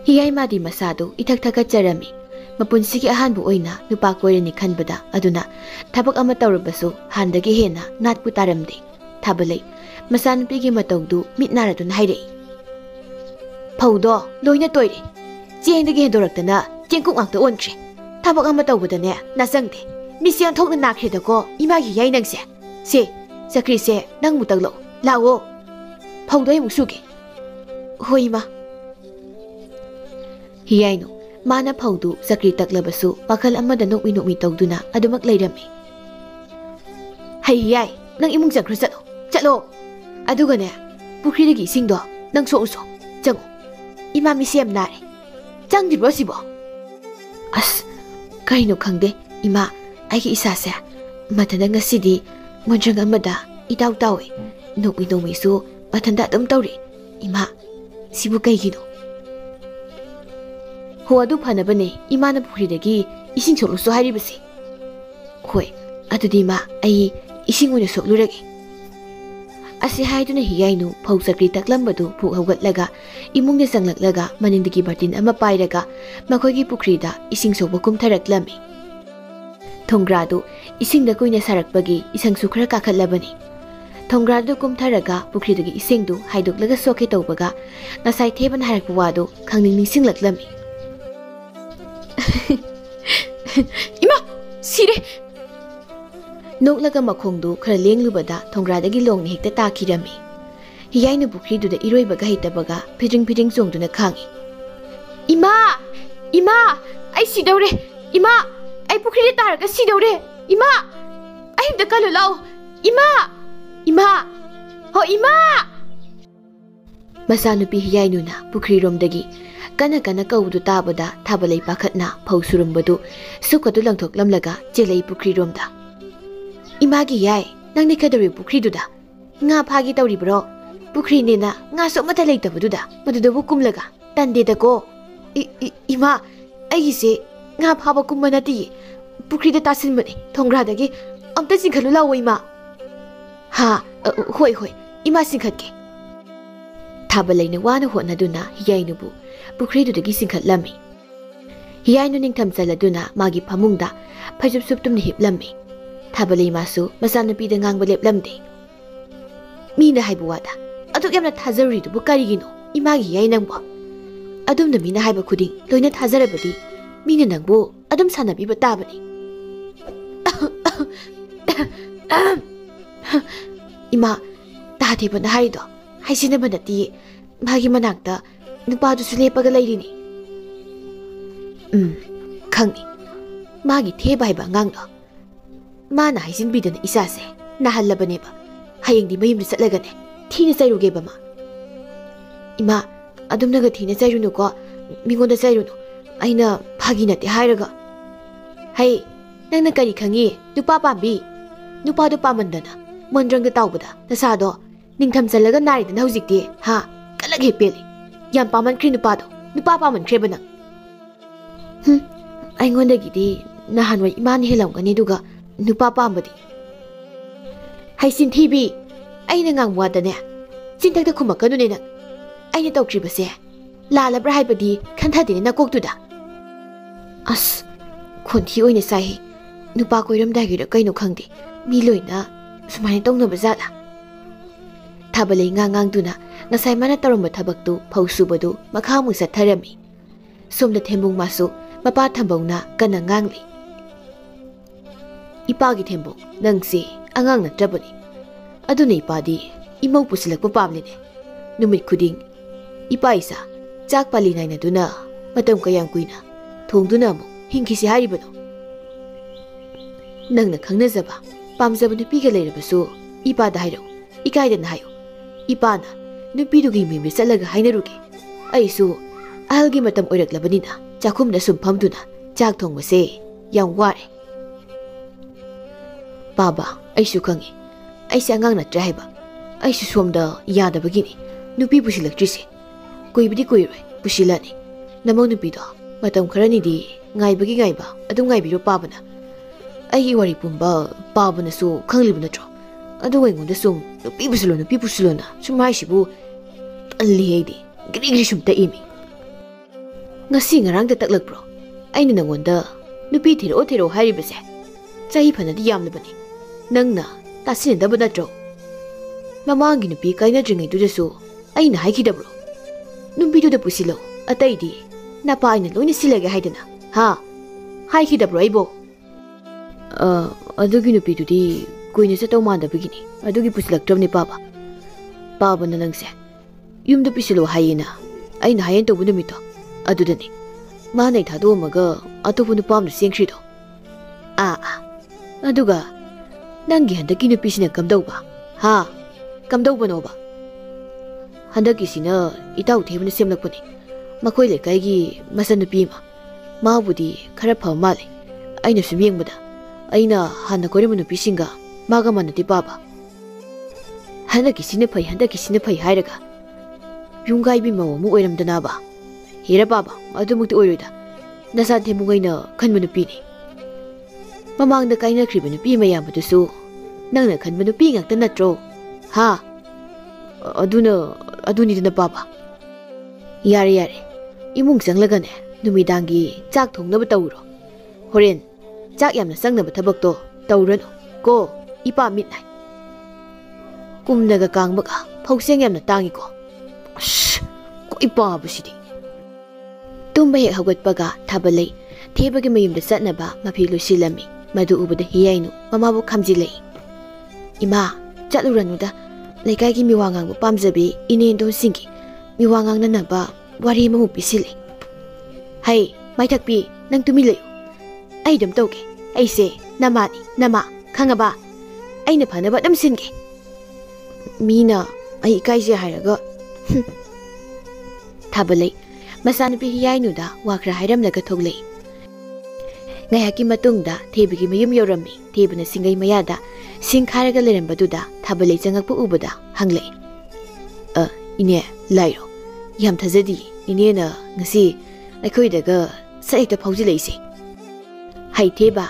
ꯍꯤꯌꯥꯏꯃꯥꯗꯤ ꯃꯁꯥꯗꯨ ꯏꯊꯛ ꯊꯀꯠꯆꯔꯝꯃꯤ. ꯃꯄꯨꯟꯁꯤꯒꯤ ꯑꯍꯥꯟꯕ ꯑꯣꯏꯅ ꯅꯨꯄꯥ ꯀꯣꯏꯔꯅꯤ ꯈꯟꯕꯗ, ꯑꯗꯨꯅ ꯊꯕꯛ ꯑꯃ ꯇꯧꯔꯕꯁꯨ ꯍꯥꯟꯗꯒꯤ ꯍꯦꯟꯅ ꯅꯥꯠꯄꯨ ꯇꯥꯔꯝꯗꯦ. ꯊꯥꯕꯂꯩ ꯃꯆꯥꯅꯨꯄꯤꯒꯤ ꯃꯇꯧꯗꯨ ꯃꯤꯠ ꯅꯥꯔꯗꯨꯅ ꯍꯥꯏꯔꯛꯏ. ꯐꯧꯗꯣ ꯂꯣꯏꯅ ꯇꯣꯏꯔꯦ. ꯆꯦꯡꯗꯒꯤ ꯍꯦꯟꯗꯣꯔꯛꯇꯅ ꯆꯦꯡꯀꯨꯞ ꯉꯥꯛꯇ ꯑꯣꯟꯈ꯭ꯔꯦ. ꯊꯕꯛ ꯑꯃ ꯇꯧꯕꯗꯅꯦ ꯅꯥꯆꯪꯗꯦ. ꯃꯤꯠꯁꯦ ꯑꯣꯟꯊꯣꯛꯅ ꯅꯥꯈ꯭ꯔꯦꯗꯀꯣ ꯏꯃꯥꯒꯤ ꯌꯥꯏ ꯅꯪꯁꯦ. ꯁꯦ ꯆꯀ꯭ꯔꯤꯁꯦ ꯅꯪꯕꯨ ꯇꯛꯂꯛꯑꯣ. ꯂꯥꯛꯑꯣ. ꯐꯧꯗꯣ ꯑꯩ ꯑꯃꯨꯛ ꯁꯨꯒꯦ. ꯍꯣꯏ ꯏꯃꯥ. ꯍꯤꯌꯥꯏꯅꯨ ꯃꯥꯅ ꯐꯧꯗꯨ ꯆꯀ꯭ꯔꯤ ꯇꯛꯂꯕꯁꯨ ꯋꯥꯈꯜ ꯑꯃꯗ ꯅꯣꯛꯃꯤ ꯅꯣꯛꯃꯤ ꯇꯧꯗꯨꯅ ꯑꯗꯨꯃꯛ ꯂꯩꯔꯝꯃꯤ. ꯍꯩ ꯍꯤꯌꯥꯏ, ꯅꯪ ꯏꯃꯨꯡ ꯆꯪꯈ꯭ꯔꯣ. ꯆꯠꯂꯣ. ꯑꯗꯨꯒꯅꯦ ꯄꯨꯈ꯭ꯔꯤꯗꯒꯤ ꯏꯁꯤꯡꯗꯣ ꯅꯪ ꯁꯣꯛꯎꯁꯣ. ꯆꯪꯉꯣ. ꯏꯃꯥ ꯃꯤꯁꯦ ꯌꯥꯝ ꯅꯥꯔꯦ. ꯆꯪꯗ꯭ꯔꯤꯕ꯭ꯔꯣ ꯁꯤꯕꯣ? ꯑꯁ ꯀꯩꯅꯣ ꯈꯪꯗꯦ ꯏꯃꯥ, ꯑꯩꯒꯤ ꯏꯁꯥꯁꯦ ꯃꯊꯟꯇ ꯉꯁꯤꯗꯤ ꯃꯣꯟꯗ꯭ꯔꯪ ꯑꯃꯗ ꯏꯇꯥꯎ ꯇꯥꯎꯏ. ꯅꯣꯛꯃꯤ ꯅꯣꯛꯃꯤꯁꯨ ꯃꯊꯟꯇ ꯑꯗꯨꯝ ꯇꯧꯔꯤ. ꯏꯃꯥ, ꯁꯤꯕꯨ ꯀꯩꯒꯤꯅꯣ? ꯍꯣ, ꯑꯗꯨ ꯐꯅꯕꯅꯦ ꯏꯃꯥꯅ ꯄꯨꯈ꯭ꯔꯤꯗꯒꯤ ꯏꯁꯤꯡ ꯁꯣꯛꯂꯨꯁꯨ ꯍꯥꯏꯔꯤꯕꯁꯤ. ꯍꯣꯏ, ꯑꯗꯨꯗꯤ ꯏꯃꯥ ꯑꯩ ꯏꯁꯤꯡ ꯑꯣꯏꯅ ꯁꯣꯛꯂꯨꯔꯒꯦ. ꯑꯁꯤ ꯍꯥꯏꯗꯨꯅ ꯍꯤꯌꯥꯏꯅꯨ ꯐꯧ ꯆꯀ꯭ꯔꯤ ꯇꯛꯂꯝꯕꯗꯨ ꯄꯨꯛ ꯍꯧꯒꯠꯂꯒ ꯏꯃꯨꯡꯗ ꯆꯪꯂꯛꯂꯒ ꯃꯅꯤꯡꯗꯒꯤ ꯕꯥꯔꯇꯤꯟ ꯑꯃ ꯄꯥꯏꯔꯒ ꯃꯈꯣꯏꯒꯤ ꯄꯨꯈ꯭ꯔꯤꯗ ꯏꯁꯤꯡ ꯁꯣꯛꯄ ꯀꯨꯝꯊꯔꯛꯂꯝꯃꯤ. ꯊꯣꯡꯒ꯭ꯔꯥꯗꯨ ꯏꯁꯤꯡꯗ ꯀꯨꯏꯅ ꯁꯥꯔꯛꯄꯒꯤ ꯏꯁꯪꯁꯨ ꯈꯔ ꯀꯥꯈꯠꯂꯕꯅꯤ. ꯊꯣꯡꯒ꯭ꯔꯥꯗꯨ ꯀꯨꯝꯊꯔꯒ ꯄꯨꯈ꯭ꯔꯤꯗꯒꯤ ꯏꯁꯤꯡꯗꯨ ꯍꯥꯏꯗꯣꯛꯂꯒ ꯁꯣꯛꯀꯦ ꯇꯧꯕꯒ ꯉꯁꯥꯏ ꯊꯦꯕꯅ ꯍꯥꯏꯔꯛꯄ ꯋꯥꯗꯨ ꯈꯪꯅꯤꯡ ꯅꯤꯡꯁꯤꯡꯂꯛꯂꯝꯃꯤ. ꯏꯃꯥ, ꯁꯤꯔꯦ. ꯅꯣꯛꯂꯒ ꯃꯈꯣꯡꯗꯨ ꯈꯔ ꯂꯦꯡꯂꯨꯕꯗ ꯊꯣꯡꯒ꯭ꯔꯥꯗꯒꯤ ꯂꯣꯡꯅ ꯍꯦꯛꯇ ꯇꯥꯈꯤꯔꯝꯃꯤ. ꯍꯤꯌꯥꯏꯅ ꯄꯨꯈ꯭ꯔꯤꯗꯨꯗ ꯏꯔꯣꯏꯕꯒ ꯍꯩꯇꯕꯒ ꯐꯤꯗ꯭ꯔꯤꯡ ꯐꯤꯗ꯭ꯔꯤꯡ ꯆꯣꯡꯗꯨꯅ ꯈꯥꯡꯉꯤ. ꯏꯃꯥ, ꯑꯩ ꯁꯤꯗꯧꯔꯦ. ꯏꯃꯥ, ꯑꯩ ꯄꯨꯈ꯭ꯔꯤꯗ ꯇꯥꯔꯒ ꯁꯤꯗꯧꯔꯦ. ꯏꯃꯥ, ꯑꯩ ꯑꯝꯇ ꯀꯜꯂꯨ ꯂꯥꯛꯑꯣ. ꯏꯃꯥ, ꯍꯣ ꯏꯃꯥ. ꯃꯆꯥꯅꯨꯄꯤ ꯍꯤꯌꯥꯏꯅꯨꯅ ꯄꯨꯈ꯭ꯔꯤꯔꯣꯝꯗꯒꯤ ꯀꯟꯅ ꯀꯟꯅ ꯀꯧꯕꯗꯨ ꯇꯥꯕꯗ ꯊꯥꯕꯂꯩ ꯄꯥꯈꯠꯅ ꯐꯧ ꯁꯨꯔꯝꯕꯗꯨ ꯁꯨꯛꯀꯗꯨ ꯂꯪꯊꯣꯛꯂꯝꯂꯒ ꯆꯦꯜꯂꯛꯏ ꯄꯨꯈ꯭ꯔꯤꯔꯣꯝꯗ. ꯏꯃꯥꯒꯤ ꯌꯥꯏ, ꯅꯪꯗꯤ ꯀꯩꯗꯧꯔꯤ ꯄꯨꯈ꯭ꯔꯤꯗꯨꯗ? ꯉꯥ ꯐꯥꯒꯦ ꯇꯧꯔꯤꯕ꯭ꯔꯣ? ꯄꯨꯈ꯭ꯔꯤꯅꯦꯅ ꯉꯥꯁꯨ ꯑꯃꯠꯇ ꯂꯩꯇꯕꯗꯨꯗ ꯃꯗꯨꯗꯕꯨ ꯀꯨꯝꯂꯒ ꯇꯟꯗꯦꯗꯀꯣ. ꯏꯃꯥ, ꯑꯩꯒꯤꯁꯦ ꯉꯥ ꯐꯥꯕ ꯀꯨꯝꯕ ꯅꯠꯇꯦꯌꯦ. ꯄꯨꯈ꯭ꯔꯤꯗ ꯇꯥꯁꯤꯟꯕꯅꯦ ꯊꯣꯡꯒ꯭ꯔꯥꯗꯒꯤ. ꯑꯝꯇ ꯆꯤꯡꯈꯠꯂꯨ ꯂꯥꯛꯑꯣ ꯏꯃꯥ. ꯍꯥ, ꯍꯣꯏ ꯏꯃꯥ ꯆꯤꯡꯈꯠꯀꯦ. ꯊꯥꯕꯂꯩꯅ ꯋꯥꯅ ꯍꯣꯠꯅꯗꯨꯅ ꯍꯤꯌꯥꯏꯅꯨꯕꯨ ꯄꯨꯈ꯭ꯔꯤꯗꯨꯗꯒꯤ ꯆꯤꯡꯈꯠꯂꯝꯃꯤ. Hiyai nu ningtham chaladuna magi phamungda phajub sup tumni hiplammi. Thabalei masu masanupi da ngang balep lamde. Mina haibu wada. Aduk yamna thazari du bukarigino. Imagi yai nangbo. Adum da mina haiba khuding loina thazarabadi. Mina nangbo adum sanabi batabani. Ima tade bana haido. Haisina banati magi manakta nupa du sulepaga lairini. Khangni. Magi theba haiba ngangdo. Mana haisin bidana isase nahalabaneba. Hayengdi mayumda chatlagane thina chairuge bama. Ima adumnaga thina chairunu ko mingonda chairunu. Aina phagi nate hairaga. Hai nangna kari khangi nupa pambi. Nupa du pamandana mondrangda tawbada nasado ningtham chalaga naridana hojikti ha kalaghe peli. Yam paman khri nupa do nupa paman khre bana. Aingonda gidi nahanwai imani helamgani duga nupa pambadi. Haisin thibi aina ngangwadane sintakta khumakanu ne nang aina tawkribase lalabra haibadi khanthadine nakoktuda. As khonthi oine sai nupa koiramdagi ra kaino khangdi mi loina sumai tongnaba zala. Thabalei ngangduna ngasai mana taramba thabaktu phausubadu makhamu satharami. Somda thembung masu mapa thambongna kana ngangli. Ipagi thembung nangsi angang natrabani. Aduna ipadi imau pusilakpa pamline. Numit khuding ipa isa chak pali naina duna matam kayang kuina thongduna mu hingkisi haribano. Nangna khangnazaba pamjaba nupiga leirabasu ipa da hairo ikaidana hayo. Ipana nupidugi mimri chalaga hainaruge. Aisu ahalgi matam oiraklabanina chakhumna sum phamduna chak thongbase yam ware. Baba aisu khangi aise angang natra haiba aisu somda yadabagini nupi pusilaktrisi koibidi koiroi pusilani namau nupido matam kharani di ngaibagi ngaiba adum ngaibiro pabana ai wari pumba pabana su khanglibna tro adu wengonda sum nupi pusilona sumai sibu alli heidi grigri sumta imi ngasi ngarang da taklakpro aina nangonda nupi thiro haribase chahi phanadi yamnabani nangna tasinadaba natro mamangi nupi kaina dringai dudasu aina haikidabro nupi duda pusilo ataidi napa aina loina silage haidana ha haikidabro aibo adugi nupi dudi koina satau mandabagini adugi pusilaktrabni paba na nangse yumda pisilo hayena aina hayen tobu numito adudani manai thado maga atopu nupamna sengkhrido aduga nangi handaki nupisina kamdauba ha kamdaubanoba handaki sina itau thebna semlakpani makoi lekaigi masanupi ma mabudi khara pha male aina sumyengbada aina hanna korima nupisinga maga manati baba handaki sina phai hairaga yungai bi maw mu oiramdana ba hera baba adumukti oiroida nasa themungaina khanba nupini mamangda kaina khriba nupi mayambadusu nangna khanba nupi ngakta natro ha adunidana baba yare imung changlagane numidangi chak thongnaba tawro horen chak yamna sangnaba thabakto tawrano ko ipa mitnai kumnaga kangbaga phauseng yamna tangi ko ko ipa busidi tumba hek hawgatpaga thabalei thebagi mayumda chatnaba mafi lusilami madu ubada hiyainu mamabu khamjilei ima chatluраnuda leikaigi miwangangbu pamjabi inendo singi miwangang nanaba wari mamu pisile hai maithakpi nang tumi leyo ai dam tauke aise nama khangaba aina phanaba dam singe mina ai kaise hairaga thabalei masanupi hiyainuda wakra hairamlaga thoglei ngayaki matungda thebigi mayum yorami thebuna singai mayada singkharaga lerembaduda thabalei changakpu ubada hanglei ine lairo yam thajadi ine na ngasi aikhoidaga saikta phauji leise hai theba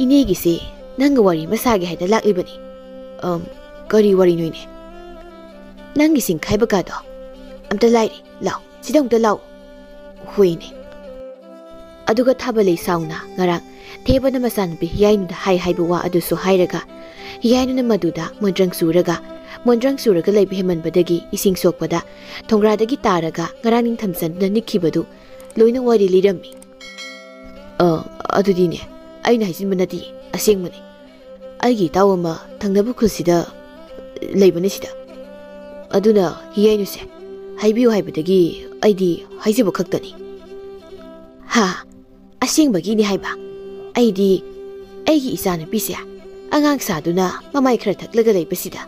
ine gise nang wari masage haida laklibani kari wari noine nang gising khaiba ka do amta lairi law sidong ta law huine Aduga Tabalay Sauna, Ngarang, Teba Namasan be Yainu the High Haibawa Aduso Hairaga, Yainu Maduda, Mondrang Suraga lay Beheman Badagi, Ising Sokpada, Tongradagi Taraga, Garaning Thamsan, the Nikibadu, Loina Wadi Lidami. Adudine, I know his manati, a sing money. I get Tawama, Tangabukusida, Labonisida. Aduna, Yainu say, Haibu Haibadagi, ID, Haizibu Kaktani. Ha! Asing bagini haiba. Aidi, aigi isana pisya. Angang saduna, mamay kratak lagalay pasida.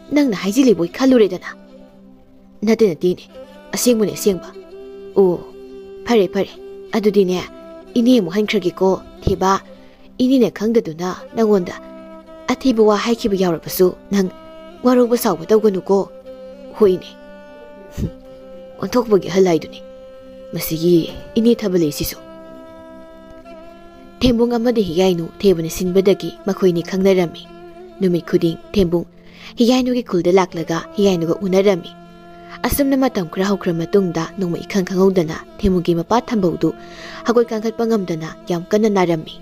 Nang na haizili boy kaluredana. Natin, asing mo na asing ba? Oh, pare. Adudine, ini mo hankragi ko, tiba, ini na kang daduna, nangonda. At tibawa haikiba yarapasu, nang waro basaw ba daw ganu ko. Hoy ni. Ontok bagi halay duni. Masigi, ini tabalay siso. Tembung amadi Hiyainu, Tebana Sinbadagi, Makoini Kangnarami. Numit Kuding, Tembung, Hiyainu gi kulda laklaga, Hiyainu ga unarami. Asam na matam krahaw kramatungda, nung maikang kangaudana, Tembung gi mapat tambaudu, hagoy kangkat pangamdana, yam kana narami.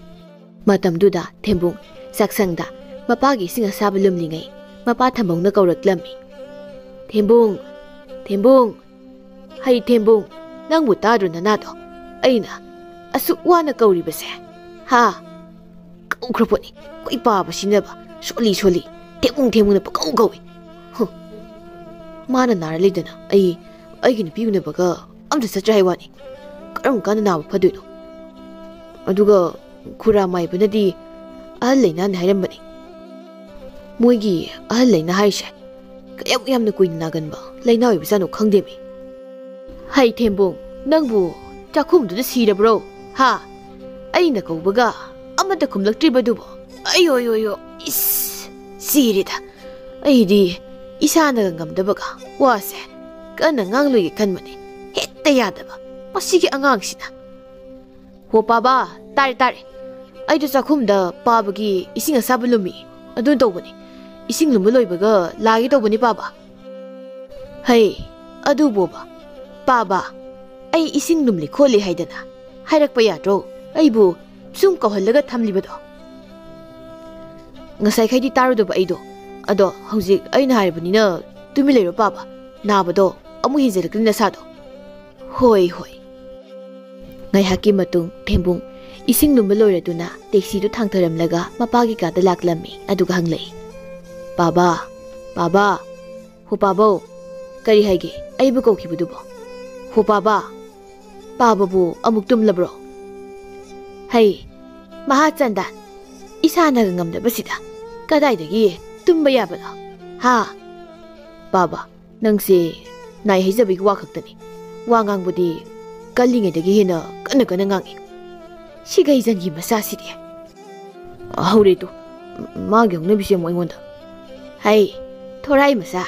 Matam duda, Tembung, saksangda, mapagi singasaba lumlingay, mapat tambang na kauraklami. Tembung, hay Tembung, nang butado na nato, ay na, asukwa na kauribase. Ha! Kau ni, kau ipa ba sinaba, soli, temung na pa kau gawi. Mana narali dana, ay ginapiw na baga, amda sa chahaywa ni. Karam ka na nawa pa doon. Aduga, kura may ba na di, ahalay na nahayran ba ni? Muigi, ahalay na hay siya. Kayam na kuy nanagan ba, lay na ibisa no kang demi. Hay Tembung, nang bu, takum doon na sira bro, ha? Ay nakaubaga, amada kumlaktriba dubo. Ayo, sirida. Ay di, isa nagangamdabaga, wase, ka nangangloy kanmani, heta yadaba, masigi angang sina. Ho paba, tare. Ay do sa kumda, pabagi, ising asabulumi, adun daw bani, ising lumuloy baga, lagi daw bani paba. Hay, adu boba, paba, ay ising lumlikoli haydana, hayrak pa yadro. Aibu, sum kauhalaga thamlibado. Ngasay kay di tarudo ba aido. Ado, hauzik ay naharibani tumilero paba. Nabado, amu hinzalakli na sado. Hoy. Ngay haki matung, Tembung, ising lumaloy raduna, taxi do thangtaramlaga, mapagi ka dalaklami, aduga hanglay. Baba, ho pabo, kari haige, aibu kau kibudubo. Ho baba bu amuk tumlabro. Hay, Mahatsandan, isa nagangamdabasida, kadaydagi, tumbayabada. Ha? Baba, nang si, naihizabig wakaktani, wangang budi, kalingedagi hina, kanangangi. Sigayzan yi masasidi. Ahurito, magyong nabisya mo ingonda. Hay, thoray masa,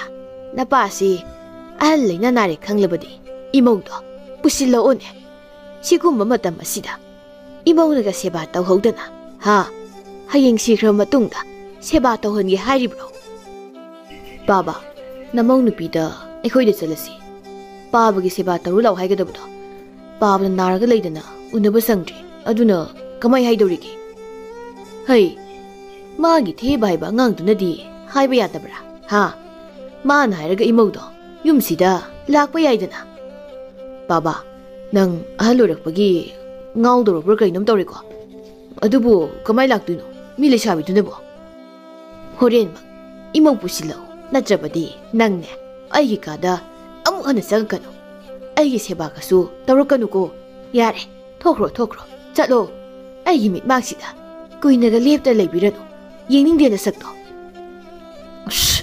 napasi, ahalay na narik hanglabadi, imawdo, pusilaon eh. Sigumma matam masida. Imaw naga seba tawhawdana, ha? Haying sikra matungda, seba tawhangi haribro. Baba, namaw nupida, akoy da salasi. Baba gi seba tawulaw haigadabdo. Baba na naraga laydana, unaba sangdri, aduna, kamay haidorigi. Hay, magi theba haiba ngangduna di, haiba yadabra, ha? Maan hairaga imawdo, yumsida, lakpa yaydana. Baba, nang ahalorakpagi, Ngaldoro kay nom tawriko. Adubo, kamay laktuno, mili sabi tunabo. Horen mag, imaw pusilaw, natrabadi, nangne, ay kada, amuk hanasang kano. Ay seba kasu, tawrakano ko. Yare, tokro, tsalo, ay himit magsida. Kuy nagalip na laybirano, yingning din na sakto. Shh,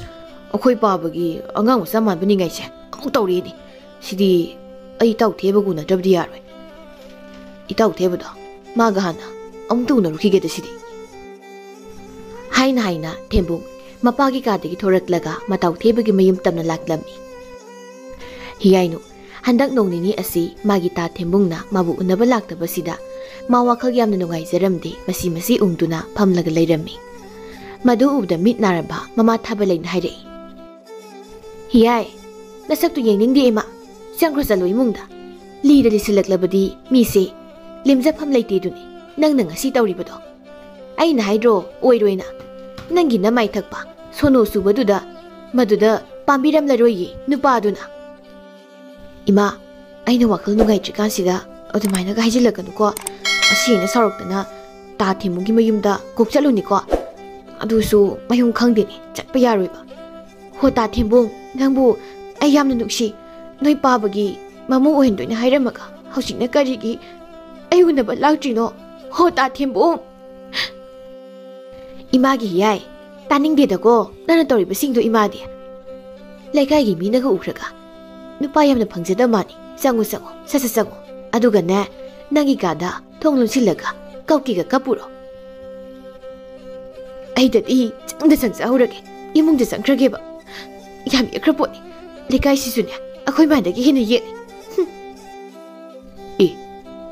ako'y babagi, angang masaman ba ni ngay siya? Amuk tawri ni. Sidi, ay tawag teba ko na trabdi yaroy. Itaw tebado, magahana, ang tunar kigeda sidi. Hayna, Tembung, mapagi kadagi thoraklaga, mataw tebagi mayumtam na laklami. Hiyainu, handak nong nini asi, magita Tembung na mabuo na balakta basida, mawakag yam na nungay zaramdi, masi ungduna, pamlagalay rami. Maduub da mit naraba, mamatabalay na hayray. Hiyay, nasakto yang ning di ema, siyang krasaloy mong da. Lida li silaklabadi, misi, ꯂꯦꯝꯖꯐꯝ ꯂꯩꯇꯦꯗꯨꯅꯤ ꯅꯪꯅ ꯉꯁꯤ ꯇꯧꯔꯤꯕꯗꯣ ꯑꯩꯅ ꯍꯥꯏꯗ꯭ꯔꯣ ꯑꯣꯏꯔꯣꯏꯅ ꯅꯪꯒꯤ ꯅꯃꯥꯏ ꯊꯛꯄ ꯁꯣꯅꯣ ꯁꯨꯕꯗꯨꯗ ꯃꯗꯨꯗ ꯄꯥꯝꯕꯤꯔꯝꯂꯔꯣꯏꯌꯦ ꯅꯨꯄꯥꯗꯨꯅ ꯏꯃꯥ ꯑꯩꯅ ꯋꯥꯈꯜ ꯅꯨꯡꯉꯥꯏꯇ꯭ꯔꯤꯀꯥꯟꯁꯤꯗ ꯑꯗꯨꯃꯥꯏꯅꯒ ꯍꯥꯏꯖꯤꯜꯂꯛꯀꯅꯨꯀꯣ ꯑꯁꯤꯅ ꯁꯥꯎꯔꯛꯇꯅ ꯇꯥ ꯊꯦꯝꯕꯨꯒꯤ ꯃꯌꯨꯝꯗ ꯀꯣꯛ ꯆꯠꯂꯨꯅꯤꯀꯣ ꯑꯗꯨꯁꯨ ꯃꯌꯨꯝ ꯈꯪꯗꯦꯅꯦ ꯆꯠꯄ ꯌꯥꯔꯣꯏꯕ ꯍꯣ ꯇꯥ ꯊꯦꯝꯕꯨꯡ ꯅꯪꯕꯨ ꯑꯩ ꯌꯥꯝꯅ ꯅꯨꯡꯁꯤ ꯅꯣꯏ ꯄꯥꯕꯒꯤ ꯃꯃꯧ ꯑꯣꯏꯍꯟꯗꯣꯏꯅ ꯍꯥꯏꯔꯝꯃꯒ ꯍꯧꯖꯤꯛꯅ ꯀꯔꯤꯒꯤ ꯑꯩ ꯎꯅꯕ ꯂꯥꯛꯇ꯭ꯔꯤꯅꯣ ꯍꯣ ꯇꯥ ꯊꯦꯝꯕꯨꯡ 이마기 야이 따닝데다고 나는 떨리버싱도 이마디 레가기 미나가 우크라가 누파 얌나 방제다마니 쌍우 사사쌍우 아두가네 나기가다 통론 실라가 꺾기가 까뿌러 아이다디 짱다 상사우라게 이몽데 상크라게바 얌이 크라보니 레가이 시수냐 아코이 만다기 히는 예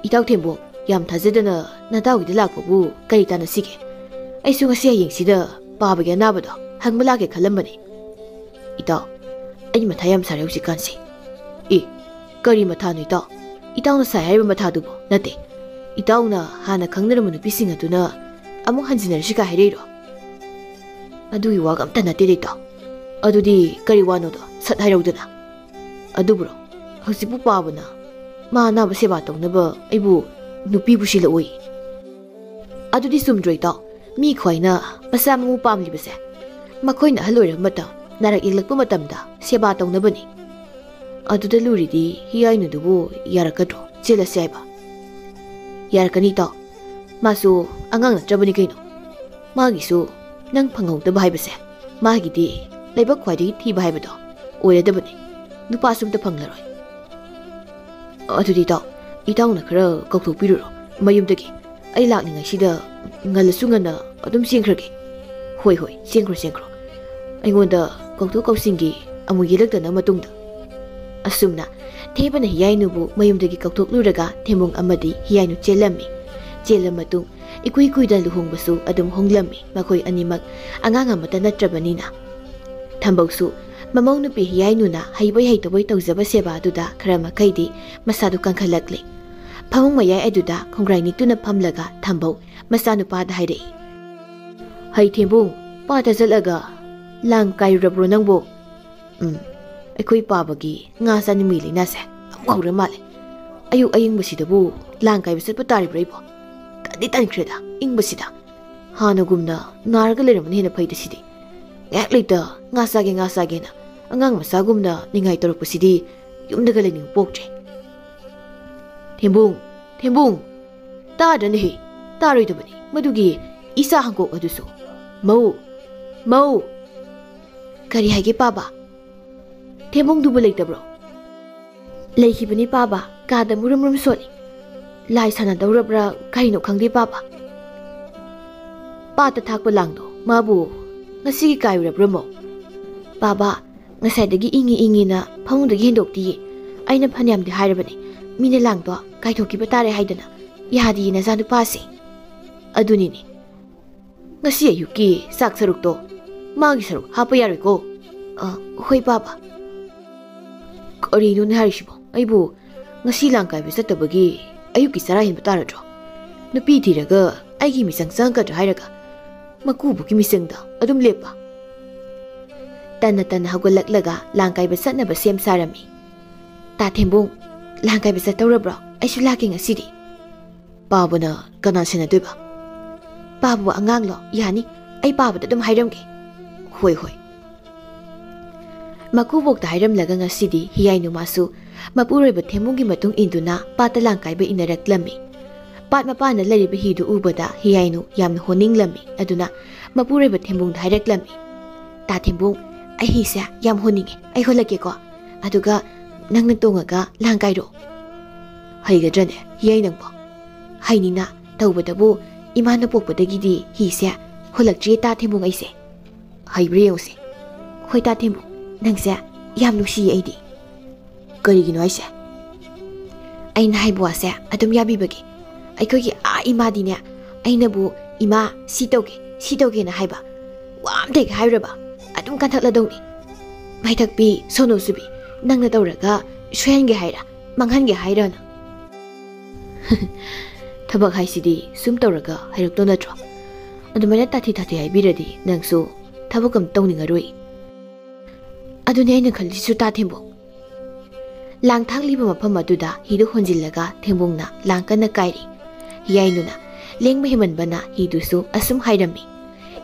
이다우 템보 얌 타제드나 나다우기드 락보부 까리다나 시게 ꯑꯩꯁꯨ ꯉꯁꯤ ꯍꯌꯦꯡꯁꯤꯗ ꯄꯥꯕꯒꯤ ꯑꯅꯥꯕꯗꯣ ꯍꯪꯕ ꯂꯥꯛꯀꯦ ꯈꯜꯂꯝꯕꯅꯤ ꯏꯇꯥꯎ ꯑꯩ ꯃꯊꯥ ꯌꯥꯝ ꯁꯥꯔꯦ ꯍꯧꯖꯤꯛꯀꯥꯟꯁꯤ ꯀꯔꯤ ꯃꯊꯥꯅꯣ ꯏꯇꯥꯎꯅ ꯁꯥꯏ ꯍꯥꯏꯔꯤꯕ ꯃꯊꯥꯗꯨꯕꯨ ꯅꯠꯇꯦ ꯏꯇꯥꯎꯅ ꯍꯥꯟꯅ ꯈꯪꯅꯔꯝꯕ ꯅꯨꯄꯤꯁꯤꯡ ꯑꯗꯨꯅ ꯑꯃꯨꯛ ꯍꯟꯖꯤꯟꯅꯔꯁꯤ ꯀꯥꯏ ꯍꯥꯏꯔꯛꯏꯔꯣ ꯑꯗꯨꯒꯤ ꯋꯥꯒ ꯑꯝꯇ ꯅꯠꯇꯦꯗ ꯏꯇꯥꯎ ꯑꯗꯨꯗꯤ ꯀꯔꯤ ꯋꯥꯅꯣꯗꯣ ꯁꯠ ꯍꯥꯏꯔꯧꯗꯅ ꯑꯗꯨꯕꯨꯔꯣ ꯍꯧꯖꯤꯛꯄꯨ ꯄꯥꯕꯅ ꯃꯥ ꯑꯅꯥꯕ ꯁꯦꯕꯥ ꯇꯧꯅꯕ ꯑꯩꯕꯨ ꯅꯨꯄꯤꯕꯨ ꯁꯤꯜꯂꯛꯑꯣꯏ ꯑꯗꯨꯗꯤ ꯆꯨꯝꯗ꯭ꯔꯣ ꯏꯇꯥꯎ ꯃꯤ ꯈꯣꯏꯅ ꯃꯆꯥ ꯃꯃꯧ ꯄꯥꯝꯂꯤꯕꯁꯦ ꯃꯈꯣꯏꯅ ꯑꯍꯜ ꯑꯣꯏꯔꯕ ꯃꯇꯝ ꯅꯥꯔꯛ ꯌꯦꯛꯂꯛꯄ ꯃꯇꯝꯗ ꯁꯦꯕꯥ ꯇꯧꯅꯕꯅꯤ ꯑꯗꯨꯗ ꯂꯨꯔꯤꯗꯤ ꯍꯤꯌꯥꯏꯅꯨꯗꯨꯕꯨ ꯌꯥꯔꯛꯀꯗ꯭ꯔꯣ ꯆꯦꯜꯂꯁꯤ ꯍꯥꯏꯕ ꯌꯥꯔꯛꯀꯅꯤ ꯏꯇꯥꯎ ꯃꯥꯁꯨ ꯑꯉꯥꯡ ꯅꯠꯇ꯭ꯔꯕꯅꯤ ꯀꯩꯅꯣ ꯃꯥꯒꯤꯁꯨ ꯅꯪ ꯐꯪꯍꯧꯗꯕ ꯍꯥꯏꯕꯁꯦ ꯃꯥꯒꯤꯗꯤ ꯂꯥꯏꯕꯛ ꯈ꯭ꯋꯥꯏꯗꯒꯤ ꯊꯤꯕ ꯍꯥꯏꯕꯗꯣ ꯑꯣꯏꯔꯗꯕꯅꯤ ꯅꯨꯄꯥꯁꯨ ꯑꯝꯇ ꯐꯪꯂꯔꯣꯏ ꯑꯗꯨꯗꯤ ꯏꯇꯥꯎꯅ ꯈꯔ ꯀꯧꯊꯣꯛꯄꯤꯔꯨꯔꯣ ꯃꯌꯨꯝꯗꯒꯤ ꯑꯩ ꯂꯥꯛꯅꯤꯡꯉꯩꯁꯤꯗ ꯉꯜꯂꯁꯨ ꯉꯟꯅ ꯑꯗꯨꯝ ꯆꯦꯟꯈ꯭ꯔꯒꯦ ꯍꯣꯏ ꯆꯦꯟꯈ꯭ꯔꯣ ꯑꯩꯉꯣꯟꯗ ꯀꯧꯊꯣꯛ ꯀꯧꯁꯤꯟꯒꯤ ꯑꯃꯨꯛ ꯌꯦꯜꯂꯛꯇꯅ ꯃꯇꯨꯡꯗ ꯑꯁꯨꯝꯅ ꯊꯦꯕꯅ ꯍꯤꯌꯥꯏꯅꯨꯕꯨ ꯃꯌꯨꯝꯗꯒꯤ ꯀꯧꯊꯣꯛꯂꯨꯔꯒ ꯊꯦꯝꯕꯨꯡ ꯑꯃꯗꯤ ꯍꯤꯌꯥꯏꯅꯨ ꯆꯦꯜꯂꯝꯃꯤ ꯆꯦꯜꯂ ꯃꯇꯨꯡ ꯏꯀꯨꯏ ꯀꯨꯏꯗꯅ ꯂꯨꯍꯣꯡꯕꯁꯨ ꯑꯗꯨꯝ ꯍꯣꯡꯂꯝꯃꯤ ꯃꯈꯣꯏ ꯑꯅꯤꯃꯛ ꯑꯉꯥꯡ ꯑꯃꯠꯇ ꯅꯠꯇ꯭ꯔꯕꯅꯤꯅ ꯊꯝꯕꯧꯁꯨ ꯃꯃꯧ ꯅꯨꯄꯤ ꯍꯤꯌꯥꯏꯅꯨꯅ ꯍꯩꯕꯣꯏ ꯍꯩꯇꯕꯣꯏ ꯇꯧꯖꯕ ꯁꯦꯕꯥ ꯑꯗꯨꯗ ꯈꯔ ꯃꯈꯩꯗꯤ ꯃꯁꯥꯗꯨ ꯀꯟꯈꯠꯂꯛꯂꯤ ꯐꯃꯨꯡ ꯃꯌꯥꯏ ꯑꯗꯨꯗ ꯈꯣꯡꯒ꯭ꯔꯥꯏ ꯅꯤꯛꯇꯨꯅ ꯐꯝꯂꯒ ꯊꯝꯕꯧ ꯃꯆꯥꯅꯨꯄꯥꯗ ꯍꯥꯏꯔꯛꯏ ꯍꯩ ꯊꯦꯝꯕꯨꯡ ꯄꯥꯠꯇ ꯆꯠꯂꯒ ꯂꯥꯡ ꯀꯥꯏꯔꯨꯔꯕ꯭ꯔꯣ ꯅꯪꯕꯨ ꯑꯩꯈꯣꯏ ꯄꯥꯕꯒꯤ ꯉꯥ ꯆꯥꯅꯤꯡꯕꯒꯤ ꯂꯩꯅꯥꯁꯦ ꯑꯃꯨꯛ ꯍꯧꯔ ꯃꯥꯜꯂꯦ ꯑꯌꯨꯛ ꯑꯌꯤꯡꯕꯁꯤꯗꯕꯨ ꯂꯥꯡ ꯀꯥꯏꯕ ꯆꯠꯄ ꯇꯥꯔꯤꯕ꯭ꯔꯥ ꯏꯕꯣ ꯇꯟꯈ꯭ꯔꯦꯗ ꯏꯪꯕꯁꯤꯗ ꯍꯥꯟꯅꯒꯨꯝꯅ ꯅꯥꯔꯒ ꯂꯩꯔꯝꯕꯅ ꯍꯦꯟꯅ ꯐꯩꯗ ꯁꯤꯗꯤ ꯉꯥꯏꯍꯥꯛ ꯂꯩꯇ ꯉꯥ ꯆꯥꯒꯦꯅ ꯑꯉꯥꯡ ꯃꯆꯥꯒꯨꯝꯅ ꯅꯤꯡꯉꯥꯏ ꯇꯧꯔꯛꯄꯁꯤꯗꯤ ꯌꯨꯝꯗꯒ ꯂꯩꯅꯤꯡꯕ ꯄꯣꯛꯇ꯭ꯔꯦ ꯊꯦꯝꯕꯨꯡ ꯇꯥꯗ꯭ꯔꯅꯦꯍꯦ ꯇꯥꯔꯣꯏꯗꯕꯅꯤ ꯃꯗꯨꯒꯤ ꯏꯆꯥ ꯍꯪꯀꯣꯛ ꯑꯗꯨꯁꯨ ꯃꯧ ꯀꯔꯤ ꯍꯥꯏꯒꯦ ꯄꯥꯕ ꯊꯦꯝꯕꯨꯡꯗꯨꯕꯨ ꯂꯩꯇꯕ꯭ꯔꯣ ꯂꯩꯈꯤꯕꯅꯤ ꯄꯥꯕ ꯀꯥꯗ ꯃꯨꯔꯨꯝ ꯁꯣꯠꯂꯤ ꯂꯥꯏ ꯁꯥꯟꯅꯗꯧꯔꯕ꯭ꯔꯥ ꯀꯔꯤꯅꯣ ꯈꯪꯗꯦ ꯄꯥꯕ ꯄꯥꯠꯇ ꯊꯥꯛꯄ ꯂꯥꯡꯗꯣ ꯃꯥꯕꯨ ꯉꯁꯤꯒꯤ ꯀꯥꯏꯔꯨꯔꯕ꯭ꯔꯥ ꯃꯧ ꯄꯥꯕ ꯉꯁꯥꯏꯗꯒꯤ ꯏꯪꯉꯤꯅ ꯐꯃꯨꯡꯗꯒꯤ ꯍꯦꯟꯗꯣꯛꯇꯤꯌꯦ ꯑꯩꯅ ꯐꯅꯌꯥꯝꯗꯤ ꯍꯥꯏꯔꯕꯅꯤ ꯃꯤꯅ ꯂꯥꯡꯗꯣ ꯀꯥꯏꯊꯣꯛꯈꯤꯕ ꯇꯥꯔꯦ ꯍꯥꯏꯗꯅ ꯌꯥꯗꯤꯌꯦ ꯅꯆꯥꯅꯨꯄꯥꯁꯤ ꯑꯗꯨꯅꯤꯅꯦ ꯉꯁꯤ ꯑꯌꯨꯛꯀꯤ ꯆꯥꯛ ꯁꯔꯨꯛꯇꯣ ꯃꯥꯒꯤ ꯁꯔꯨꯛ ꯍꯥꯞꯄ ꯌꯥꯔꯣꯏꯀꯣ ꯍꯣꯏ ꯄꯥꯕ ꯀꯔꯤꯅꯣꯅꯦ ꯍꯥꯏꯔꯤꯁꯤꯕꯣ ꯑꯩꯕꯨ ꯉꯁꯤ ꯂꯥꯡ ꯀꯥꯏꯕ ꯆꯠꯇꯕꯒꯤ ꯑꯌꯨꯛꯀꯤ ꯆꯔꯥ ꯍꯦꯟꯕ ꯇꯥꯔꯗ꯭ꯔꯣ ꯅꯨꯄꯤ ꯊꯤꯔꯒ ꯑꯩꯒꯤ ꯃꯤꯆꯪ ꯆꯪꯒꯗ꯭ꯔꯥ ꯍꯥꯏꯔꯒ ꯃꯀꯨꯕꯨꯒꯤ ꯃꯤꯆꯪꯗ ꯑꯗꯨꯝ ꯂꯦꯞꯄ ꯇꯟꯅ ꯍꯧꯒꯠꯂꯛꯂꯒ ꯂꯥꯡ ꯀꯥꯏꯕ ꯆꯠꯅꯕ ꯁꯦꯝ ꯁꯥꯔꯝꯃꯤ ꯇꯥ ꯊꯦꯝꯕꯨꯡ ꯂꯥꯡ ꯀꯥꯏꯕ ꯆꯠꯇꯧꯔꯕ꯭ꯔꯣ ꯑꯩꯁꯨ ꯂꯥꯛꯀꯦ ꯉꯁꯤꯗꯤ ꯄꯥꯕꯅ ꯀꯅꯥ ꯁꯦꯟꯅꯗꯣꯏꯕ ꯄꯥꯕꯨ ꯑꯉꯥꯡꯂꯣ ꯌꯥꯅꯤ ꯑꯩ ꯄꯥꯕꯗ ꯑꯗꯨꯝ ꯍꯥꯏꯔꯝꯒꯦ ꯍꯣꯏ ꯃꯀꯨꯕꯣꯛꯇ ꯍꯥꯏꯔꯝꯂꯒ ꯉꯁꯤꯗꯤ ꯍꯤꯌꯥꯏꯅꯨ ꯃꯥꯁꯨ ꯃꯄꯨꯔꯣꯏꯕ ꯊꯦꯝꯕꯨꯡꯒꯤ ꯃꯇꯨꯡ ꯏꯟꯗꯨꯅ ꯄꯥꯠꯇ ꯂꯥꯡ ꯀꯥꯏꯕ ꯏꯟꯅꯔꯛꯂꯝꯃꯤ ꯄꯥꯠ ꯃꯄꯥꯟꯗ ꯂꯩꯔꯤꯕ ꯍꯤꯗꯨ ꯎꯕꯗ ꯍꯤꯌꯥꯏꯅꯨ ꯌꯥꯝꯅ ꯍꯣꯅꯤꯡꯂꯝꯃꯤ ꯑꯗꯨꯅ ꯃꯄꯨꯔꯣꯏꯕ ꯊꯦꯝꯕꯨꯡꯗ ꯍꯥꯏꯔꯛꯂꯝꯃꯤ ꯇꯥ ꯊꯦꯝꯕꯨꯡ ꯑꯩ ꯍꯤꯁꯦ ꯌꯥꯝ ꯍꯣꯅꯤꯡꯉꯦ ꯑꯩ ꯍꯣꯜꯂꯛꯀꯦꯀꯣ ꯑꯗꯨꯒ ꯅꯪꯅ ꯇꯣꯡꯉꯒ ꯂꯥꯡ ꯀꯥꯏꯔꯣ ꯍꯩꯒꯗ꯭ꯔꯅꯦ ꯍꯤꯌꯥꯏ ꯅꯪꯕꯣ ꯍꯩꯅꯤꯅ ꯇꯧꯕꯗꯕꯨ ꯏꯃꯥꯅ ꯄꯣꯛꯄꯗꯒꯤꯗꯤ ꯍꯤꯁꯦ ꯍꯣꯜꯂꯛꯇ꯭ꯔꯤꯌꯦ ꯇꯥ ꯊꯦꯝꯕꯨꯡ ꯑꯩꯁꯦ ꯍꯩꯕ꯭ꯔꯥ ꯌꯦꯡꯉꯨꯁꯦ ꯍꯣꯏ ꯇꯥ ꯊꯦꯝꯕꯨꯡ ꯅꯪꯁꯦ ꯌꯥꯝ ꯅꯨꯡꯁꯤꯌꯦ ꯑꯩꯗꯤ ꯀꯔꯤꯒꯤꯅꯣ ꯍꯥꯏꯁꯦ ꯑꯩꯅ ꯍꯥꯏꯕ ꯋꯥꯁꯦ ꯑꯗꯨꯝ ꯌꯥꯕꯤꯕꯒꯤ ꯑꯩꯈꯣꯏꯒꯤ ꯏꯃꯥꯗꯤꯅꯦ ꯑꯩꯅꯕꯨ ꯏꯃꯥ ꯁꯤ ꯇꯧꯒꯦꯅ ꯍꯥꯏꯕ ꯋꯥ ꯑꯝꯇ ꯍꯦꯛ ꯍꯥꯏꯔꯨꯔꯕ ꯑꯗꯨꯝ ꯀꯟꯊꯠꯂꯗꯧꯅꯤ ꯃꯩꯊꯛꯄꯤ ꯁꯣꯅꯣ ꯁꯨꯕꯤ ꯅꯪꯅ ꯇꯧꯔꯒ ꯁꯣꯏꯍꯟꯒꯦ ꯍꯥꯏꯔ ꯃꯥꯡꯍꯟꯒꯦ ꯍꯥꯏꯔꯅ ꯊꯕꯛ ꯍꯥꯏꯁꯤꯗꯤ ꯁꯨꯝ ꯇꯧꯔꯒ ꯍꯩꯔꯛꯇꯧ ꯅꯠꯇ꯭ꯔꯣ? ꯑꯗꯨꯃꯥꯏꯅ ꯇꯥꯊꯤ ꯍꯥꯏꯕꯤꯔꯗꯤ ꯅꯪꯁꯨ ꯊꯕꯛ ꯑꯃ ꯇꯧꯅꯤꯡꯉꯔꯣꯏ. ꯑꯗꯨꯅꯦ ꯑꯩꯅ ꯈꯜꯂꯤꯁꯤꯁꯨ ꯇꯥ ꯊꯦꯝꯕꯨꯡ. ꯂꯥꯡ ꯊꯥꯛꯂꯤꯕ ꯃꯐꯝ ꯑꯗꯨꯗ ꯍꯤꯗꯨ ꯍꯣꯟꯖꯤꯜꯂꯒ ꯊꯦꯝꯕꯨꯡꯅ ꯂꯥꯡ ꯀꯟꯅ ꯀꯥꯏꯔꯤ. ꯍꯤꯌꯥꯏꯅꯨꯅ ꯂꯦꯡꯕ ꯍꯦꯃꯟꯕꯅ ꯍꯤꯗꯨꯁꯨ ꯑꯁꯨꯝ ꯍꯥꯏꯔꯝꯃꯤ.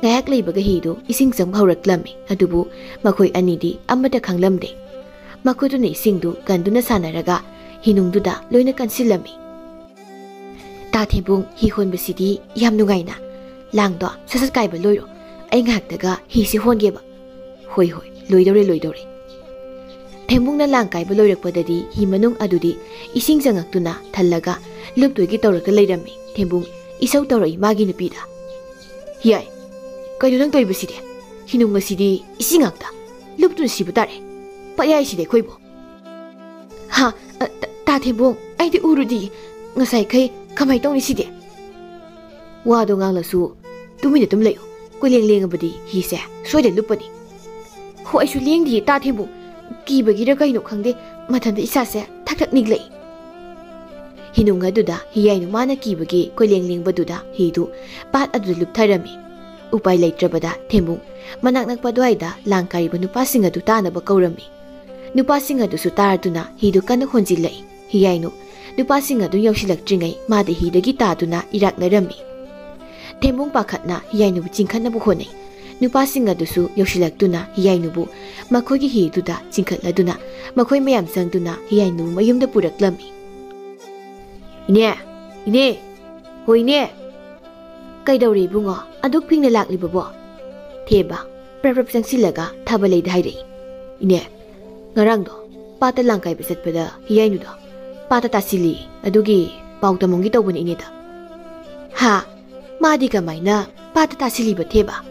ꯉꯥꯏꯍꯥꯛ ꯂꯩꯕꯒ ꯍꯤꯗꯨ ꯏꯁꯤꯡ ꯆꯪꯕ ꯍꯧꯔꯛꯂꯝꯃꯤ. ꯑꯗꯨꯕꯨ ꯃꯈꯣꯏ ꯑꯅꯤꯗꯤ ꯑꯃꯠꯇ ꯈꯪꯂꯝꯗꯦ. ꯃꯈꯣꯏꯗꯨꯅ ꯏꯁꯤꯡꯗꯨ ꯀꯟꯗꯨꯅ ꯁꯥꯟꯅꯔꯒ ꯍꯤꯅꯨꯡꯗꯨꯗ ꯂꯣꯏꯅ ꯀꯟꯁꯤꯜꯂꯝꯃꯤ. ꯇꯥ ꯊꯦꯝꯕꯨꯡ, ꯍꯤ ꯍꯣꯟꯕꯁꯤꯗꯤ ꯌꯥꯝ ꯅꯨꯡꯉꯥꯏꯅ. ꯂꯥꯡꯗꯣ ꯁꯠ ꯀꯥꯏꯕ ꯂꯣꯏꯔꯣ. ꯑꯩ ꯉꯥꯏꯍꯥꯛꯇꯒ ꯍꯤꯁꯤ ꯍꯣꯟꯒꯦꯕ. ꯍꯣꯏ ꯂꯣꯏꯗꯧꯔꯦ. ꯊꯦꯝꯕꯨꯡꯅ ꯂꯥꯡ ꯀꯥꯏꯕ ꯂꯣꯏꯔꯛꯄꯗꯗꯤ ꯍꯤ ꯃꯅꯨꯡ ꯑꯗꯨꯗꯤ ꯏꯁꯤꯡ ꯆꯪꯉꯛꯇꯨꯅ ꯊꯜꯂꯒ ꯂꯨꯞꯇꯣꯏꯒꯤ ꯇꯧꯔꯒ ꯂꯩꯔꯝꯃꯤ. ꯊꯦꯝꯕꯨꯡ ꯏꯁꯧ ꯇꯧꯔꯛꯏ ꯃꯥꯒꯤ ꯅꯨꯄꯤꯗ. ꯍꯤꯌꯥꯏ, ꯀꯩꯅꯣ ꯅꯪ ꯇꯧꯔꯤꯕꯁꯤꯗꯤ? ꯍꯤꯅꯨꯡ ꯑꯁꯤꯗꯤ ꯏꯁꯤꯡ ꯉꯥꯛꯇ ꯂꯨꯞꯇꯨꯅ ꯁꯤꯕ ꯇꯥꯔꯦ. ꯄꯠꯌꯥꯏꯁꯤꯗꯤ ꯑꯩꯈꯣꯏꯕꯨ. ꯍꯥ, ꯇꯥ ꯊꯦꯝꯕꯨꯡ, ꯑꯩꯗꯤ ꯎꯔꯨꯗꯤ. ꯉꯁꯥꯏꯈꯩ ꯀꯃꯥꯏ ꯇꯧꯅꯤ ꯁꯤꯗꯤ? ꯋꯥꯗꯣ ꯉꯥꯡꯂꯁꯨ ꯇꯨꯃꯤꯟꯅ ꯑꯗꯨꯝ ꯂꯩꯌꯨ. ꯀꯣꯏꯂꯦꯡ ꯂꯦꯡꯉꯕꯗꯤ ꯍꯤꯁꯦ ꯁꯣꯏꯗꯅ ꯂꯨꯞꯄꯅꯤ. ꯍꯣ, ꯑꯩꯁꯨ ꯂꯦꯡꯗꯤꯌꯦ ꯇꯥ ꯊꯦꯝꯕꯨꯡ. ꯀꯤꯕꯒꯤꯔ ꯀꯩꯅꯣ ꯈꯪꯗꯦ, ꯃꯊꯟꯇ ꯏꯁꯥꯁꯦ ꯊꯛ ꯅꯤꯛꯂꯛꯏ. ꯍꯤꯅꯨꯡ ꯑꯗꯨꯗ ꯍꯤꯌꯥꯏꯅꯨ ꯃꯥꯅ ꯀꯤꯕꯒꯤ ꯀꯣꯏꯂꯦꯡ ꯂꯦꯡꯕꯗꯨꯗ ꯍꯤꯗꯨ ꯄꯥꯠ ꯑꯗꯨꯗ ꯂꯨꯞꯊꯔꯝꯃꯤ. ꯎꯄꯥꯏ ꯂꯩꯇ꯭ꯔꯕꯗ ꯊꯦꯝꯕꯨꯡ ꯃꯅꯥꯛ ꯅꯛꯄ ꯑꯗꯨꯋꯥꯏꯗ ꯂꯥꯡ ꯀꯥꯏꯔꯤꯕ ꯅꯨꯄꯥꯁꯤꯡ ꯑꯗꯨ ꯇꯥꯅꯕ ꯀꯧꯔꯝꯃꯤ. ꯅꯨꯄꯥꯁꯤꯡ ꯑꯗꯨꯁꯨ ꯇꯥꯔꯗꯨꯅ ꯍꯤꯗꯨ ꯀꯟꯅ ꯍꯣꯟꯖꯤꯜꯂꯛꯏ. ꯍꯤꯌꯥꯏꯅꯨ ꯅꯨꯄꯥꯁꯤꯡ ꯑꯗꯨ ꯌꯧꯁꯤꯜꯂꯛꯇ꯭ꯔꯤꯉꯩ ꯃꯥꯗꯤ ꯍꯤꯗꯒꯤ ꯇꯥꯗꯨꯅ ꯏꯔꯥꯛꯅꯔꯝꯃꯤ. ꯊꯦꯝꯕꯨꯡ ꯄꯥꯈꯠꯅ ꯍꯤꯌꯥꯏꯅꯨꯕꯨ ꯆꯤꯡꯈꯠꯅꯕ ꯍꯣꯠꯅꯩ. ꯅꯨꯄꯥꯁꯤꯡ ꯑꯗꯨꯁꯨ ꯌꯧꯁꯤꯜꯂꯛꯇꯨꯅ ꯍꯤꯌꯥꯏꯅꯨꯕꯨ ꯃꯈꯣꯏꯒꯤ ꯍꯤꯗꯨꯗ ꯆꯤꯡꯈꯠꯂꯗꯨꯅ ꯃꯈꯣꯏ ꯃꯌꯥꯝ ꯆꯪꯗꯨꯅ ꯍꯤꯌꯥꯏꯅꯨꯕꯨ ꯃꯌꯨꯝꯗ ꯄꯨꯔꯛꯂꯝꯃꯤ. ꯏꯅꯦ, ꯍꯣꯏ ꯏꯅꯦ. ꯀꯩꯗꯧꯔꯤ ꯏꯕꯨꯡꯉꯣ, ꯑꯗꯨꯛ ꯐꯤꯡꯅ ꯂꯥꯛꯂꯤꯕꯕꯣ? ꯊꯦꯕ ꯄ꯭ꯔꯞ ꯆꯪꯁꯤꯜꯂꯒ ꯊꯥꯕꯂꯩꯗ ꯍꯥꯏꯔꯛꯏ. ꯏꯅꯦ, ꯉꯔꯥꯡꯗꯣ ꯄꯥꯠꯇ ꯂꯥꯡ ꯀꯥꯏꯕ ꯆꯠꯄꯗ ꯍꯤꯌꯥꯏꯅꯨꯗꯣ ꯄꯥꯠꯇ ꯇꯥꯁꯤꯜꯂꯤ. ꯑꯗꯨꯒꯤ ꯄꯥꯎ ꯇꯝꯃꯝꯒꯦ ꯇꯧꯕꯅꯤ ꯏꯅꯦꯗ. ꯍꯥ, ꯃꯥꯗꯤ ꯀꯃꯥꯏꯅ ꯄꯥꯠꯇ ꯇꯥꯁꯤꯜꯂꯤꯕ ꯊꯦꯕ?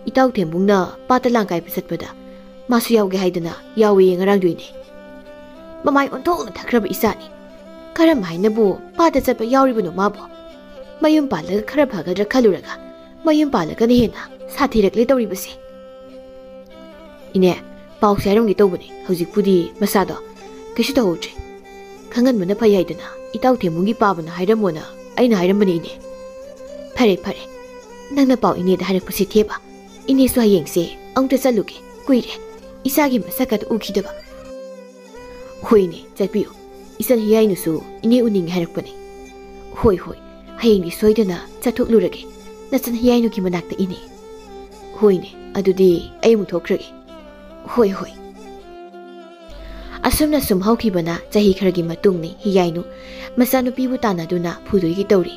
ꯏꯇꯥꯎ ꯊꯦꯝꯕꯨꯡꯅ ꯄꯥꯠꯇ ꯂꯥꯡ ꯀꯥꯏꯕ ꯆꯠꯄꯗ ꯃꯥꯁꯨ ꯌꯥꯎꯒꯦ ꯍꯥꯏꯗꯅ ꯌꯥꯎꯏꯌꯦ ꯉꯔꯥꯡꯗꯣꯏꯅꯦ. ꯃꯃꯥꯏ ꯑꯣꯟꯊꯣꯛꯅ ꯊꯛꯈ꯭ꯔꯕ ꯏꯆꯥꯅꯤ. ꯀꯔꯝ ꯍꯥꯏꯅꯕꯨ ꯄꯥꯠꯇ ꯆꯠꯄ ꯌꯥꯎꯔꯤꯕꯅꯣ ꯃꯥꯕꯨ? ꯃꯌꯨꯝ ꯄꯥꯜꯂꯒ ꯈꯔ ꯐꯒꯗ꯭ꯔꯥ ꯈꯜꯂꯨꯔꯒ ꯃꯌꯨꯝ ꯄꯥꯜꯂꯒꯅ ꯍꯦꯟꯅ ꯁꯥꯊꯤꯔꯛꯂꯦ ꯇꯧꯔꯤꯕꯁꯦ. ꯏꯅꯦ, ꯄꯥꯎꯁꯦ ꯍꯥꯏꯔꯝꯒꯦ ꯇꯧꯕꯅꯦ. ꯍꯧꯖꯤꯛꯄꯨꯗꯤ ꯃꯁꯥꯗꯣ ꯀꯩꯁꯨ ꯇꯧꯍꯧꯗ꯭ꯔꯦ. ꯈꯪꯍꯟꯕꯅ ꯐꯩ ꯍꯥꯏꯗꯅ ꯏꯇꯥꯎ ꯊꯦꯝꯕꯨꯡꯒꯤ ꯄꯥꯕꯅ ꯍꯥꯏꯔꯝꯃꯣꯅ ꯑꯩꯅ ꯍꯥꯏꯔꯝꯕꯅꯤ ꯏꯅꯦ. ꯐꯔꯦ. ꯅꯪꯅ ꯄꯥꯎ ꯏꯅꯦꯗ ꯍꯥꯏꯔꯛꯄꯁꯤ ꯊꯦꯕ. ꯏꯅꯦꯁꯨ ꯍꯌꯦꯡꯁꯦ ꯑꯃꯨꯛꯇ ꯆꯠꯂꯨꯒꯦ. ꯀꯨꯏꯔꯦ ꯏꯆꯥꯒꯤ ꯃꯁꯛꯀꯗ ꯎꯈꯤꯗꯕ. ꯍꯣꯏꯅꯦ, ꯆꯠꯄꯤꯌꯨ. ꯏꯆꯟ ꯍꯤꯌꯥꯏꯅꯨꯁꯨ ꯏꯅꯦ ꯎꯅꯤꯡꯉꯦ ꯍꯥꯏꯔꯛꯄꯅꯦ. ꯍꯣꯏ, ꯍꯌꯦꯡꯗꯤ ꯁꯣꯏꯗꯅ ꯆꯠꯊꯣꯛꯂꯨꯔꯒꯦ ꯅꯆꯟ ꯍꯤꯌꯥꯏꯅꯨꯒꯤ ꯃꯅꯥꯛꯇ ꯏꯅꯦ. ꯍꯣꯏꯅꯦ, ꯑꯗꯨꯗꯤ ꯑꯩ ꯑꯃꯨꯛ ꯊꯣꯛꯈ꯭ꯔꯒꯦ. ꯍꯣꯏ. ꯑꯁꯨꯝꯅ ꯁꯨꯝ ꯍꯧꯈꯤꯕꯅ ꯆꯍꯤ ꯈꯔꯒꯤ ꯃꯇꯨꯡꯅꯤ ꯍꯤꯌꯥꯏꯅꯨ ꯃꯆꯥꯅꯨꯄꯤꯕꯨ ꯇꯥꯟꯅꯗꯨꯅ ꯐꯨꯗꯣꯏꯒꯤ ꯇꯧꯔꯤ.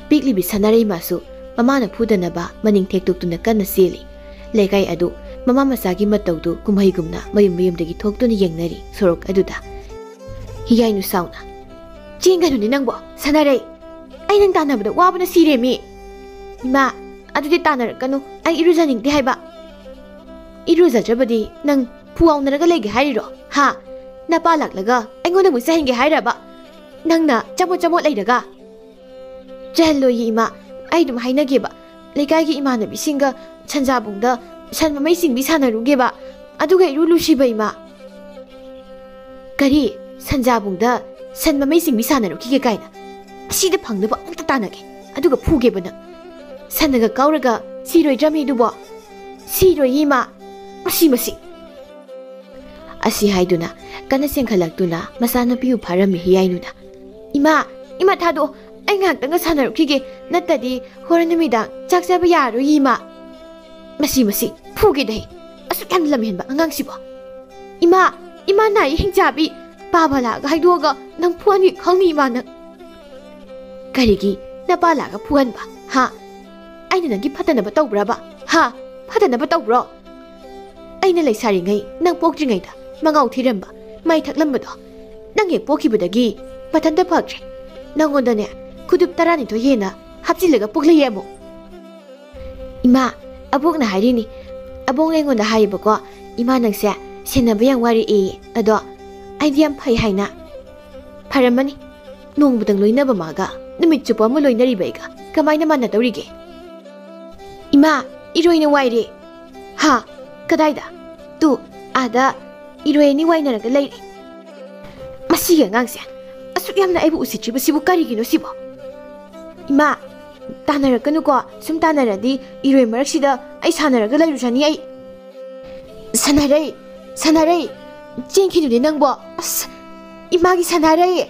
ꯄꯤꯛꯂꯤꯕꯤ ꯁꯅꯥꯔꯩꯃꯥꯁꯨ ꯃꯃꯥꯅ ꯐꯨꯗꯅꯕ ꯃꯅꯤꯡ ꯊꯦꯛꯇꯣꯛꯇꯨꯅ ꯀꯟꯅ ꯆꯦꯜꯂꯤ. ꯂꯩꯀꯥꯏ ꯑꯗꯨ ꯃꯃꯥ ꯃꯆꯥꯒꯤ ꯃꯇꯧꯗꯨ ꯀꯨꯝꯍꯩꯒꯨꯝꯅ ꯃꯌꯨꯝꯗꯒꯤ ꯊꯣꯛꯇꯨꯅ ꯌꯦꯡꯅꯔꯤ. ꯁꯣꯔꯣꯛ ꯑꯗꯨꯗ ꯍꯤꯌꯥꯏꯅꯨ ꯁꯥꯎꯅ, ꯆꯦꯟꯒꯅꯨꯅꯦ ꯅꯪꯕꯣ ꯁꯅꯥꯔꯩ. ꯑꯩ ꯅꯪ ꯇꯥꯟꯅꯕꯗ ꯋꯥꯕꯅ ꯁꯤꯔꯦꯃꯤ. ꯏꯃꯥ, ꯑꯗꯨꯗꯤ ꯇꯥꯟꯅꯔꯛꯀꯅꯨ. ꯑꯩ ꯏꯔꯨꯖꯅꯤꯡꯗꯦ ꯍꯥꯏꯕ. ꯏꯔꯨꯖꯗ꯭ꯔꯕꯗꯤ ꯅꯪ ꯐꯨꯋꯥꯎꯅꯔꯒ ꯂꯩꯒꯦ ꯍꯥꯏꯔꯤꯔꯣ? ꯍꯥ, ꯅꯄꯥ ꯂꯥꯛꯂꯒ ꯑꯩꯉꯣꯟꯗ ꯑꯃꯨꯛ ꯆꯩꯍꯟꯒꯦ ꯍꯥꯏꯔꯕ? ꯅꯪꯅ ꯆꯃꯣꯠ ꯂꯩꯔꯒ? ꯆꯩꯍꯜꯂꯣꯏꯌꯦ ꯏꯃꯥ. ꯑꯩ ꯑꯗꯨꯝ ꯍꯥꯏꯅꯒꯦꯕ. ꯂꯩꯀꯥꯏꯒꯤ ꯏꯃꯥꯟꯅꯕꯤꯁꯤꯡꯒ ꯁꯟꯖꯥꯕꯨꯡꯗ ꯁꯟ ꯃꯃꯩ ꯆꯤꯡꯕꯤ ꯁꯥꯟꯅꯔꯨꯒꯦꯕ. ꯑꯗꯨꯒ ꯏꯔꯨ ꯂꯨꯁꯤꯕ ꯏꯃꯥ. ꯀꯔꯤ? ꯁꯟꯖꯥꯕꯨꯡꯗ ꯁꯟ ꯃꯃꯩ ꯆꯤꯡꯕꯤ ꯁꯥꯟꯅꯔꯨꯈꯤꯒꯦ ꯀꯥꯏꯅ? ꯑꯁꯤꯗ ꯐꯪꯅꯕ ꯑꯃꯨꯛꯇ ꯇꯥꯟꯅꯒꯦ. ꯑꯗꯨꯒ ꯐꯨꯒꯦꯕ ꯅꯪ. ꯁꯟꯅꯒ ꯀꯥꯎꯔꯒ ꯁꯤꯔꯣꯏꯗ꯭ꯔꯃꯤ ꯑꯗꯨꯕꯣ? ꯁꯤꯔꯣꯏꯌꯦ ꯏꯃꯥ. ꯃꯁꯤ. ꯑꯁꯤ ꯍꯥꯏꯗꯨꯅ ꯀꯟꯅ ꯆꯦꯟꯈꯠꯂꯛꯇꯨꯅ ꯃꯆꯥꯅꯨꯄꯤꯕꯨ ꯐꯥꯔꯝꯃꯤ ꯍꯤꯌꯥꯏꯅꯨꯅ. ꯏꯃꯥ ꯊꯥꯗꯣꯛꯑꯣ. ꯑꯩ ꯉꯥꯏꯍꯥꯛꯇꯪꯒ ꯁꯥꯟꯅꯔꯨꯈꯤꯒꯦ. ꯅꯠꯇꯗꯤ ꯍꯣꯔꯦꯟ ꯅꯨꯃꯤꯗꯥꯡ ꯆꯥꯛ ꯆꯥꯕ ꯌꯥꯔꯣꯏꯌꯦ ꯏꯃꯥ. ꯃꯁꯤ ꯐꯨꯒꯦꯗꯍꯦ. ꯑꯁꯨꯛ ꯌꯥꯝ ꯂꯝꯍꯦꯟꯕ ꯑꯉꯥꯡꯁꯤꯕꯣ. ꯏꯃꯥ ꯅꯥꯏ ꯍꯤꯡꯆꯥꯕꯤ. ꯄꯥꯕ ꯂꯥꯛꯑꯒ ꯍꯥꯏꯗꯣꯛꯑꯒ ꯅꯪ ꯐꯨꯍꯟꯒꯦ ꯈꯪꯅꯤ ꯏꯃꯥ ꯅꯪ. ꯀꯔꯤꯒꯤ ꯅꯄꯥ ꯂꯥꯛꯑꯒ ꯐꯨꯍꯟꯕ? ꯍꯥ, ꯑꯩꯅ ꯅꯪꯒꯤ ꯐꯠꯇꯅꯕ ꯇꯧꯕ꯭ꯔꯕ? ꯍꯥ, ꯐꯠꯇꯅꯕ ꯇꯧꯕ꯭ꯔꯣ? ꯑꯩꯅ ꯂꯩꯁꯥꯔꯤꯉꯩ ꯅꯪ ꯄꯣꯛꯇ꯭ꯔꯤꯉꯩꯗ ꯃꯉꯥꯎ ꯊꯤꯔꯝꯕ, ꯃꯩ ꯊꯛꯂꯝꯕꯗꯣ ꯅꯪ ꯍꯦꯛ ꯄꯣꯛꯈꯤꯕꯗꯒꯤ ꯃꯊꯟꯇ ꯐꯈ꯭ꯔꯦ. ꯅꯪꯉꯣꯟꯗꯅꯦ ꯈꯨꯗꯨꯞ 12 ꯍꯦꯟꯅ ꯍꯥꯞꯆꯤꯜꯂꯒ ꯄꯣꯛꯂꯛꯑꯦ ꯑꯃꯨꯛ. ꯏꯃꯥ, ꯑꯕꯣꯛꯅ ꯍꯥꯏꯔꯤꯅꯤ. ꯑꯕꯣꯛꯅ ꯑꯩꯉꯣꯟꯗ ꯍꯥꯏꯌꯦꯕꯀꯣ, ꯏꯃꯥ ꯅꯪꯁꯦ ꯁꯦꯟꯅꯕ ꯌꯥꯝ ꯋꯥꯔꯛꯑꯦ. ꯑꯗꯣ ꯑꯩꯗꯤ ꯌꯥꯝ ꯐꯩ ꯍꯥꯏꯅ. ꯐꯔꯝꯃꯅꯤ. ꯅꯣꯡꯃꯗꯪ ꯂꯣꯏꯅꯕ ꯃꯥꯒ ꯅꯨꯃꯤꯠ ꯆꯨꯞꯄ ꯑꯃ ꯂꯣꯏꯅꯔꯤꯕ ꯑꯩꯒ ꯀꯃꯥꯏꯅ ꯃꯥꯟꯅꯗꯧꯔꯤꯒꯦ? ꯏꯃꯥ, ꯏꯔꯣꯏꯅ ꯋꯥꯏꯔꯦ. ꯍꯥ, ꯀꯗꯥꯏꯗ? ꯑꯥꯗ ꯏꯔꯣꯏ ꯑꯅꯤ ꯋꯥꯏꯅꯔꯒ ꯂꯩꯔꯦ. ꯃꯁꯤꯒꯤ ꯑꯉꯥꯡꯁꯦ ꯑꯁꯨꯛ ꯌꯥꯝꯅ ꯑꯩꯕꯨ ꯎꯁꯤꯠꯇ꯭ꯔꯤꯕꯁꯤꯕꯨ ꯀꯔꯤꯒꯤꯅꯣ ꯁꯤꯕꯣ? ꯏꯃꯥ ꯇꯥꯟꯅꯔꯛꯀꯅꯨꯀꯣ ꯁꯨꯝ ꯇꯥꯟꯅꯔꯗꯤ ꯏꯔꯣꯏ ꯃꯔꯛꯁꯤꯗ ꯑꯩ ꯁꯥꯟꯅꯔꯒ ꯂꯩꯔꯨꯁꯅꯤ ꯑꯩ ꯁꯥꯟꯅꯔꯩ ꯆꯦꯟꯈꯤꯗꯨꯅꯤ ꯅꯪꯕꯣ ꯑꯁ 이마기 사나라이